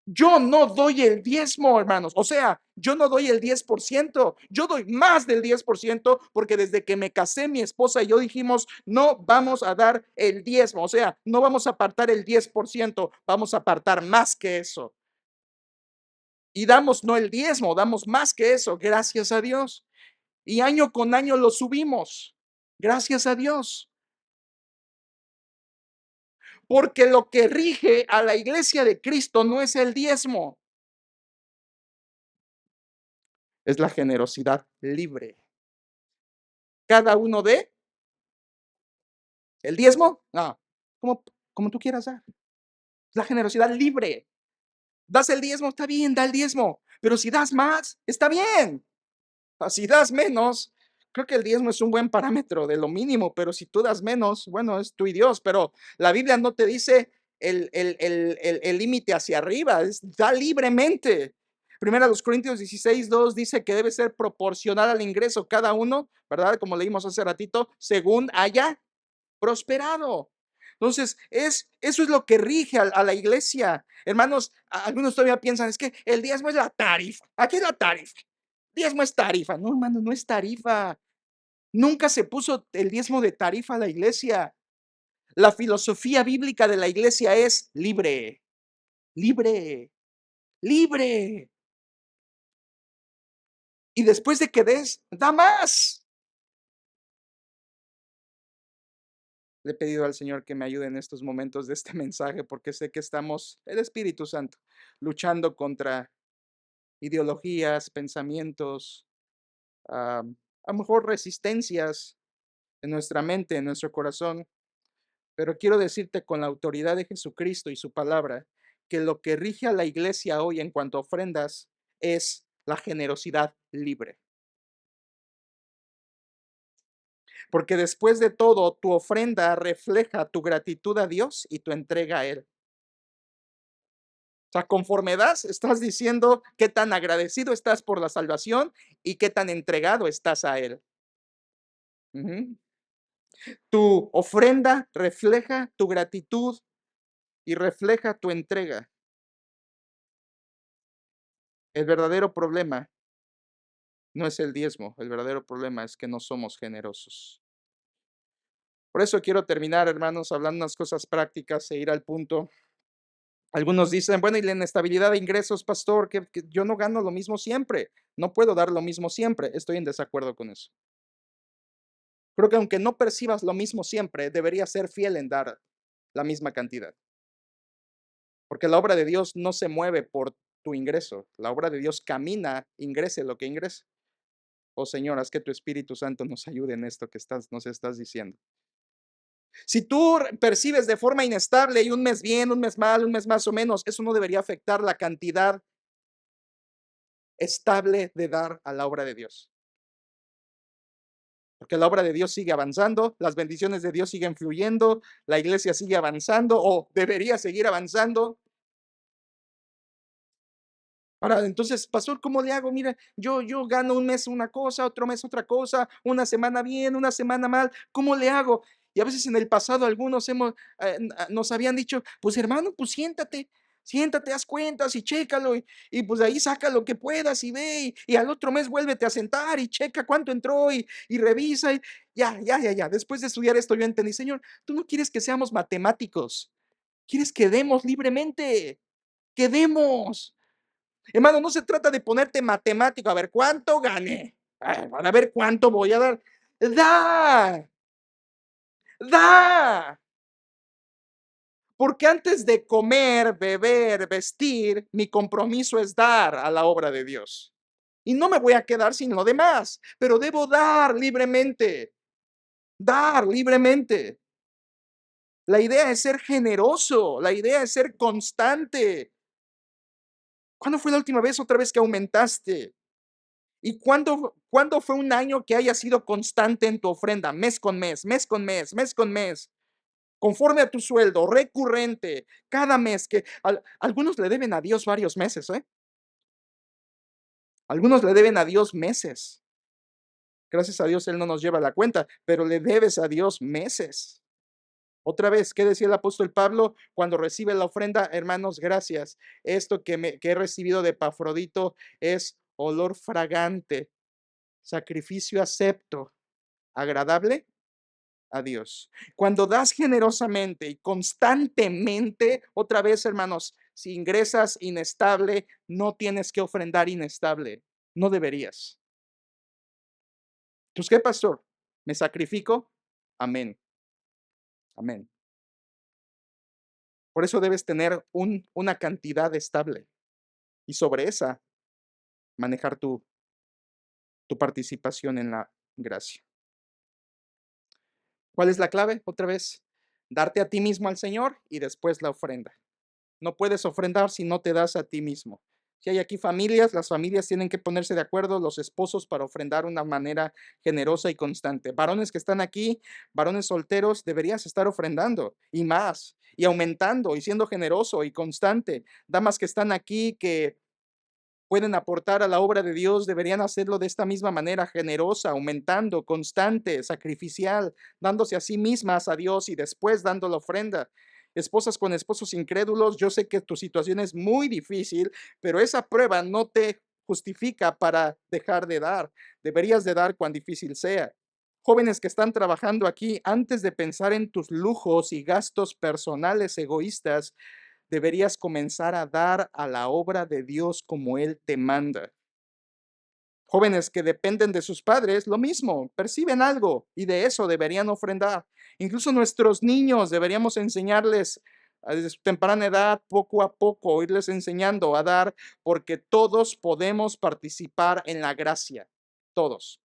Yo no doy el diezmo, hermanos. O sea, yo no doy el 10%. Yo doy más del 10% porque desde que me casé, mi esposa y yo dijimos, no vamos a dar el diezmo. O sea, no vamos a apartar el 10%, vamos a apartar más que eso. Y damos no el diezmo, damos más que eso, gracias a Dios. Y año con año lo subimos, gracias a Dios. Porque lo que rige a la iglesia de Cristo no es el diezmo, es la generosidad libre. Cada uno de el diezmo, no, como, como tú quieras dar. La generosidad libre. Das el diezmo, está bien, da el diezmo. Pero si das más, está bien. Si das menos, creo que el diezmo es un buen parámetro de lo mínimo, pero si tú das menos, bueno, es tú y Dios, pero la Biblia no te dice el límite hacia arriba, da libremente. Primera los Corintios 16:2 dice que debe ser proporcional al ingreso cada uno, ¿verdad? Como leímos hace ratito, según haya prosperado. Entonces, eso es lo que rige a la iglesia. Hermanos, algunos todavía piensan, es que el diezmo es la tarifa. ¿Aquí es la tarifa? Diezmo es tarifa. No, hermano, no es tarifa. Nunca se puso el diezmo de tarifa a la iglesia. La filosofía bíblica de la iglesia es libre, libre, libre. Y después de que des, da más. Le he pedido al Señor que me ayude en estos momentos de este mensaje porque sé que estamos, el Espíritu Santo, luchando contra ideologías, pensamientos, a lo mejor resistencias en nuestra mente, en nuestro corazón. Pero quiero decirte con la autoridad de Jesucristo y su palabra que lo que rige a la iglesia hoy en cuanto a ofrendas es la generosidad libre. Porque después de todo, tu ofrenda refleja tu gratitud a Dios y tu entrega a Él. O sea, conforme das, estás diciendo qué tan agradecido estás por la salvación y qué tan entregado estás a Él. Ujú. Tu ofrenda refleja tu gratitud y refleja tu entrega. El verdadero problema no es el diezmo, el verdadero problema es que no somos generosos. Por eso quiero terminar, hermanos, hablando unas cosas prácticas e ir al punto. Algunos dicen, bueno, y la inestabilidad de ingresos, pastor, que yo no gano lo mismo siempre, no puedo dar lo mismo siempre. Estoy en desacuerdo con eso. Creo que aunque no percibas lo mismo siempre, deberías ser fiel en dar la misma cantidad. Porque la obra de Dios no se mueve por tu ingreso. La obra de Dios camina, ingrese lo que ingrese. Oh Señor, haz que tu Espíritu Santo nos ayude en esto que nos estás diciendo. Si tú percibes de forma inestable y un mes bien, un mes mal, un mes más o menos, eso no debería afectar la cantidad estable de dar a la obra de Dios. Porque la obra de Dios sigue avanzando, las bendiciones de Dios siguen fluyendo, la iglesia sigue avanzando o debería seguir avanzando. Ahora, entonces, pastor, ¿cómo le hago? Mira, yo gano un mes una cosa, otro mes otra cosa, una semana bien, una semana mal, ¿cómo le hago? Y a veces en el pasado algunos nos habían dicho, pues hermano, pues siéntate, haz cuentas y chécalo, y pues ahí saca lo que puedas y ve, y al otro mes vuélvete a sentar y checa cuánto entró y revisa, y ya. Después de estudiar esto yo entendí, Señor, tú no quieres que seamos matemáticos, quieres que demos libremente, que demos. Hermano, no se trata de ponerte matemático, a ver cuánto gané, para ver cuánto voy a dar. Da, da. Porque antes de comer, beber, vestir, mi compromiso es dar a la obra de Dios. Y no me voy a quedar sin lo demás, pero debo dar libremente. dar libremente. La idea es ser generoso, la idea es ser constante. ¿Cuándo fue la última vez, otra vez que aumentaste? ¿Y cuándo fue un año que haya sido constante en tu ofrenda? Mes con mes, mes con mes, mes con mes, conforme a tu sueldo, recurrente, cada mes que algunos le deben a Dios varios meses, ¿eh? Algunos le deben a Dios meses. Gracias a Dios Él no nos lleva la cuenta, pero le debes a Dios meses. Otra vez, ¿qué decía el apóstol Pablo cuando recibe la ofrenda? Hermanos, gracias. Esto que he recibido de Epafrodito es olor fragante, sacrificio acepto, agradable a Dios. Cuando das generosamente y constantemente, otra vez, hermanos, si ingresas inestable, no tienes que ofrendar inestable. No deberías. Pues, ¿qué, pastor? ¿Me sacrifico? Amén. Amén. Por eso debes tener una cantidad estable y sobre esa manejar tu participación en la gracia. ¿Cuál es la clave? Otra vez, darte a ti mismo al Señor y después la ofrenda. No puedes ofrendar si no te das a ti mismo. Si hay aquí familias, las familias tienen que ponerse de acuerdo, los esposos, para ofrendar de una manera generosa y constante. Varones que están aquí, varones solteros, deberías estar ofrendando y más, y aumentando y siendo generoso y constante. Damas que están aquí, que pueden aportar a la obra de Dios, deberían hacerlo de esta misma manera, generosa, aumentando, constante, sacrificial, dándose a sí mismas a Dios y después dando la ofrenda. Esposas con esposos incrédulos, yo sé que tu situación es muy difícil, pero esa prueba no te justifica para dejar de dar. Deberías de dar cuán difícil sea. Jóvenes que están trabajando aquí, antes de pensar en tus lujos y gastos personales egoístas, deberías comenzar a dar a la obra de Dios como Él te manda. Jóvenes que dependen de sus padres, lo mismo, perciben algo y de eso deberían ofrendar. Incluso nuestros niños deberíamos enseñarles desde su temprana edad, poco a poco, irles enseñando a dar, porque todos podemos participar en la gracia, todos.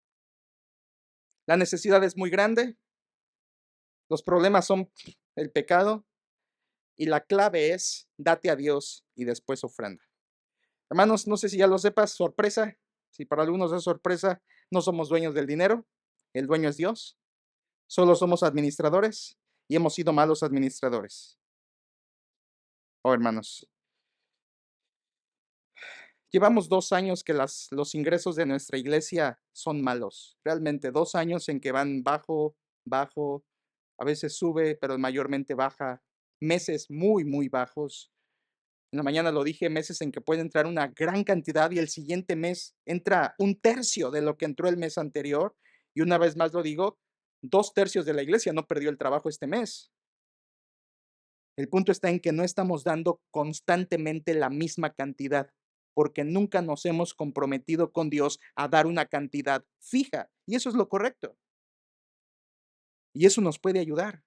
La necesidad es muy grande, los problemas son el pecado y la clave es date a Dios y después ofrenda. Hermanos, no sé si ya lo sepas, sorpresa, si para algunos es sorpresa, no somos dueños del dinero, el dueño es Dios, solo somos administradores y hemos sido malos administradores. Oh, hermanos, llevamos 2 años que los ingresos de nuestra iglesia son malos, realmente 2 años en que van bajo, bajo, a veces sube, pero mayormente baja, meses muy, muy bajos. En la mañana lo dije, meses en que puede entrar una gran cantidad y el siguiente mes entra un tercio de lo que entró el mes anterior. Y una vez más lo digo, 2 tercios de la iglesia no perdió el trabajo este mes. El punto está en que no estamos dando constantemente la misma cantidad, porque nunca nos hemos comprometido con Dios a dar una cantidad fija. Y eso es lo correcto. Y eso nos puede ayudar.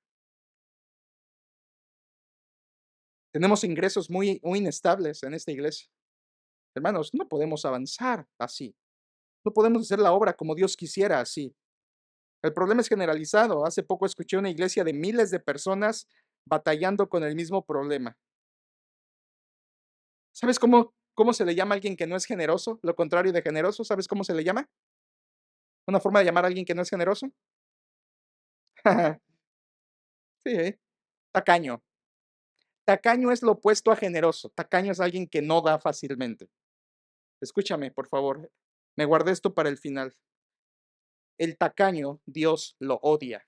Tenemos ingresos muy, muy inestables en esta iglesia. Hermanos, no podemos avanzar así. No podemos hacer la obra como Dios quisiera así. El problema es generalizado. Hace poco escuché una iglesia de miles de personas batallando con el mismo problema. ¿Sabes cómo se le llama a alguien que no es generoso? Lo contrario de generoso, ¿sabes cómo se le llama? ¿Una forma de llamar a alguien que no es generoso? Sí, tacaño. Tacaño es lo opuesto a generoso. Tacaño es alguien que no da fácilmente. Escúchame, por favor. Me guardé esto para el final. El tacaño, Dios lo odia.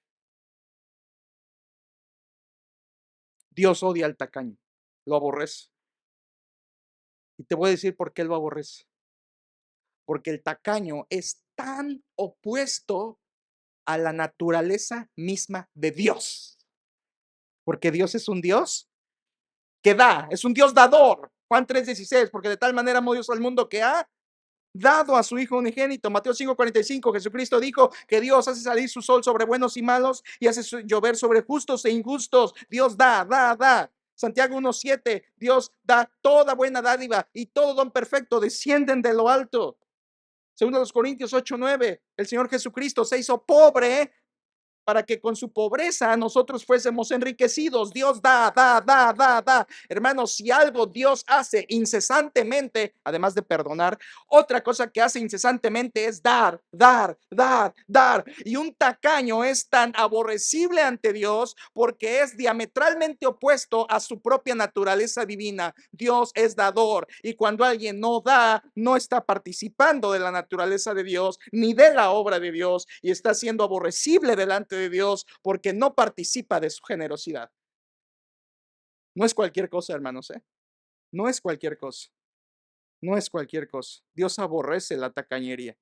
Dios odia al tacaño. Lo aborrece. Y te voy a decir por qué lo aborrece. Porque el tacaño es tan opuesto a la naturaleza misma de Dios. Porque Dios es un Dios que da, es un Dios dador. Juan 3:16, porque de tal manera amó Dios al mundo que ha dado a su Hijo unigénito. Mateo 5:45, Jesucristo dijo que Dios hace salir su sol sobre buenos y malos y hace llover sobre justos e injustos. Dios da, da, da. Santiago 1:7, Dios da toda buena dádiva y todo don perfecto descienden de lo alto. Segundo de los Corintios 8:9, el Señor Jesucristo se hizo pobre para que con su pobreza nosotros fuésemos enriquecidos. Dios da, da, da, da, da. Hermanos, si algo Dios hace incesantemente, además de perdonar, otra cosa que hace incesantemente es dar, dar, dar, dar. Y un tacaño es tan aborrecible ante Dios porque es diametralmente opuesto a su propia naturaleza divina. Dios es dador, y cuando alguien no da, no está participando de la naturaleza de Dios ni de la obra de Dios, y está siendo aborrecible delante de Dios porque no participa de su generosidad. No es cualquier cosa, hermanos, ¿eh? No es cualquier cosa. No es cualquier cosa. Dios aborrece la tacañería.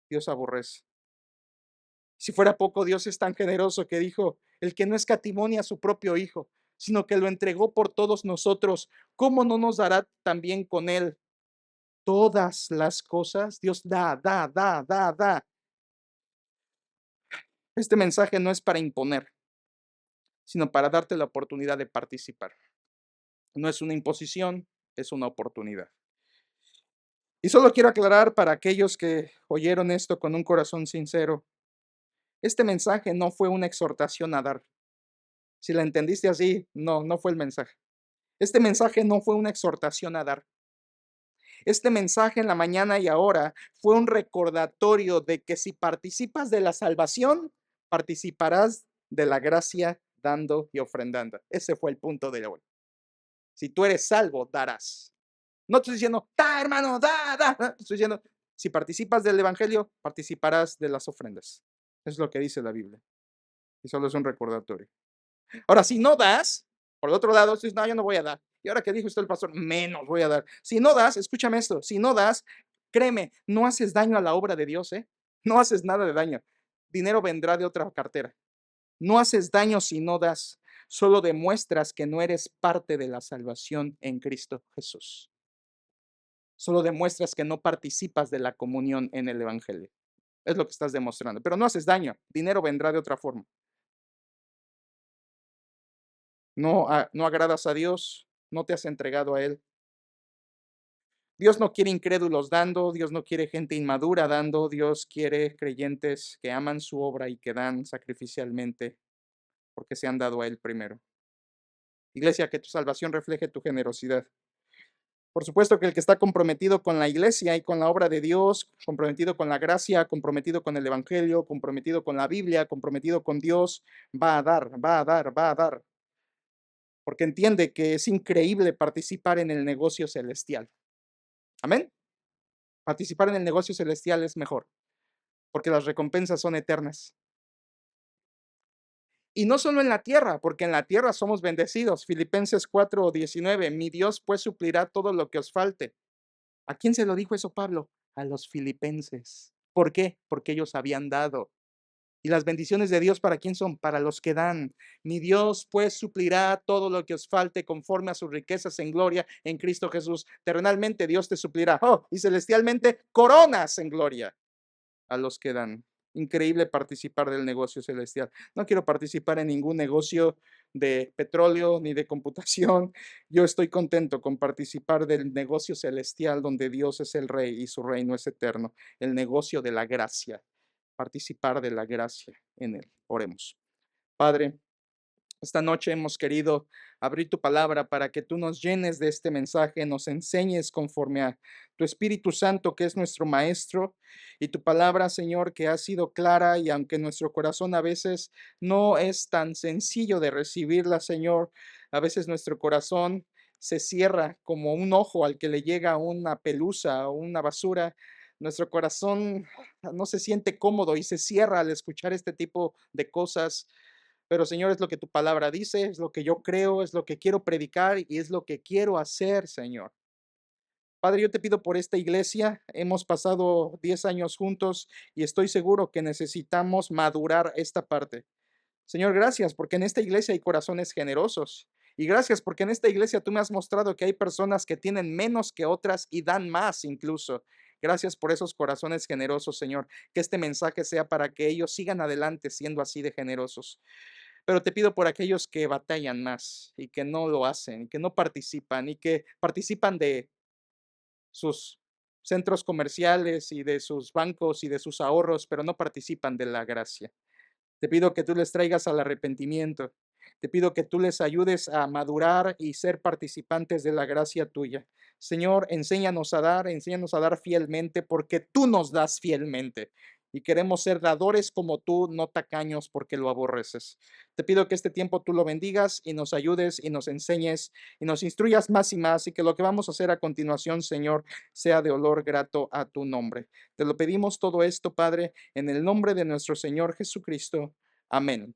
Dios aborrece. Si fuera poco, Dios es tan generoso que dijo: el que no escatimonia a su propio hijo, sino que lo entregó por todos nosotros, ¿cómo no nos dará también con él todas las cosas? Dios da, da, da, da, da. Este mensaje no es para imponer, sino para darte la oportunidad de participar. No es una imposición, es una oportunidad. Y solo quiero aclarar para aquellos que oyeron esto con un corazón sincero, este mensaje no fue una exhortación a dar. Si la entendiste así, no, no fue el mensaje. Este mensaje no fue una exhortación a dar. Este mensaje en la mañana y ahora fue un recordatorio de que si participas de la salvación, participarás de la gracia dando y ofrendando. Ese fue el punto de hoy. Si tú eres salvo, darás. No estoy diciendo, da, hermano, da, da. Estoy diciendo, si participas del evangelio, participarás de las ofrendas. Es lo que dice la Biblia. Y solo es un recordatorio. Ahora, si no das, por el otro lado, dices, no, yo no voy a dar. Y ahora que dijo usted el pastor, menos voy a dar. Si no das, escúchame esto, si no das, créeme, no haces daño a la obra de Dios, ¿eh? No haces nada de daño. Dinero vendrá de otra cartera. No haces daño si no das. Solo demuestras que no eres parte de la salvación en Cristo Jesús. Solo demuestras que no participas de la comunión en el Evangelio. Es lo que estás demostrando. Pero no haces daño. Dinero vendrá de otra forma. No agradas a Dios. No te has entregado a Él. Dios no quiere incrédulos dando. Dios no quiere gente inmadura dando. Dios quiere creyentes que aman su obra y que dan sacrificialmente porque se han dado a Él primero. Iglesia, que tu salvación refleje tu generosidad. Por supuesto que el que está comprometido con la iglesia y con la obra de Dios, comprometido con la gracia, comprometido con el evangelio, comprometido con la Biblia, comprometido con Dios, va a dar, va a dar, va a dar, porque entiende que es increíble participar en el negocio celestial. Amén. Participar en el negocio celestial es mejor, porque las recompensas son eternas. Y no solo en la tierra, porque en la tierra somos bendecidos. Filipenses 4:19, mi Dios pues suplirá todo lo que os falte. ¿A quién se lo dijo eso Pablo? A los filipenses. ¿Por qué? Porque ellos habían dado. ¿Y las bendiciones de Dios para quién son? Para los que dan. Mi Dios pues suplirá todo lo que os falte conforme a sus riquezas en gloria en Cristo Jesús. Terrenalmente Dios te suplirá. Oh, y celestialmente coronas en gloria a los que dan. Increíble participar del negocio celestial. No quiero participar en ningún negocio de petróleo ni de computación. Yo estoy contento con participar del negocio celestial donde Dios es el rey y su reino es eterno. El negocio de la gracia. Participar de la gracia en él. Oremos. Padre, esta noche hemos querido abrir tu palabra para que tú nos llenes de este mensaje, nos enseñes conforme a tu Espíritu Santo, que es nuestro Maestro, y tu palabra, Señor, que ha sido clara, y aunque nuestro corazón a veces no es tan sencillo de recibirla, Señor, a veces nuestro corazón se cierra como un ojo al que le llega una pelusa o una basura. Nuestro corazón no se siente cómodo y se cierra al escuchar este tipo de cosas. Pero Señor, es lo que tu palabra dice, es lo que yo creo, es lo que quiero predicar y es lo que quiero hacer, Señor. Padre, yo te pido por esta iglesia. Hemos pasado 10 años juntos y estoy seguro que necesitamos madurar esta parte. Señor, gracias porque en esta iglesia hay corazones generosos. Y gracias porque en esta iglesia tú me has mostrado que hay personas que tienen menos que otras y dan más incluso. Gracias por esos corazones generosos, Señor. Que este mensaje sea para que ellos sigan adelante siendo así de generosos. Pero te pido por aquellos que batallan más y que no lo hacen, que no participan y que participan de sus centros comerciales y de sus bancos y de sus ahorros, pero no participan de la gracia. Te pido que tú les traigas al arrepentimiento. Te pido que tú les ayudes a madurar y ser participantes de la gracia tuya. Señor, enséñanos a dar fielmente porque tú nos das fielmente. Y queremos ser dadores como tú, no tacaños porque lo aborreces. Te pido que este tiempo tú lo bendigas y nos ayudes y nos enseñes y nos instruyas más y más y que lo que vamos a hacer a continuación, Señor, sea de olor grato a tu nombre. Te lo pedimos todo esto, Padre, en el nombre de nuestro Señor Jesucristo. Amén.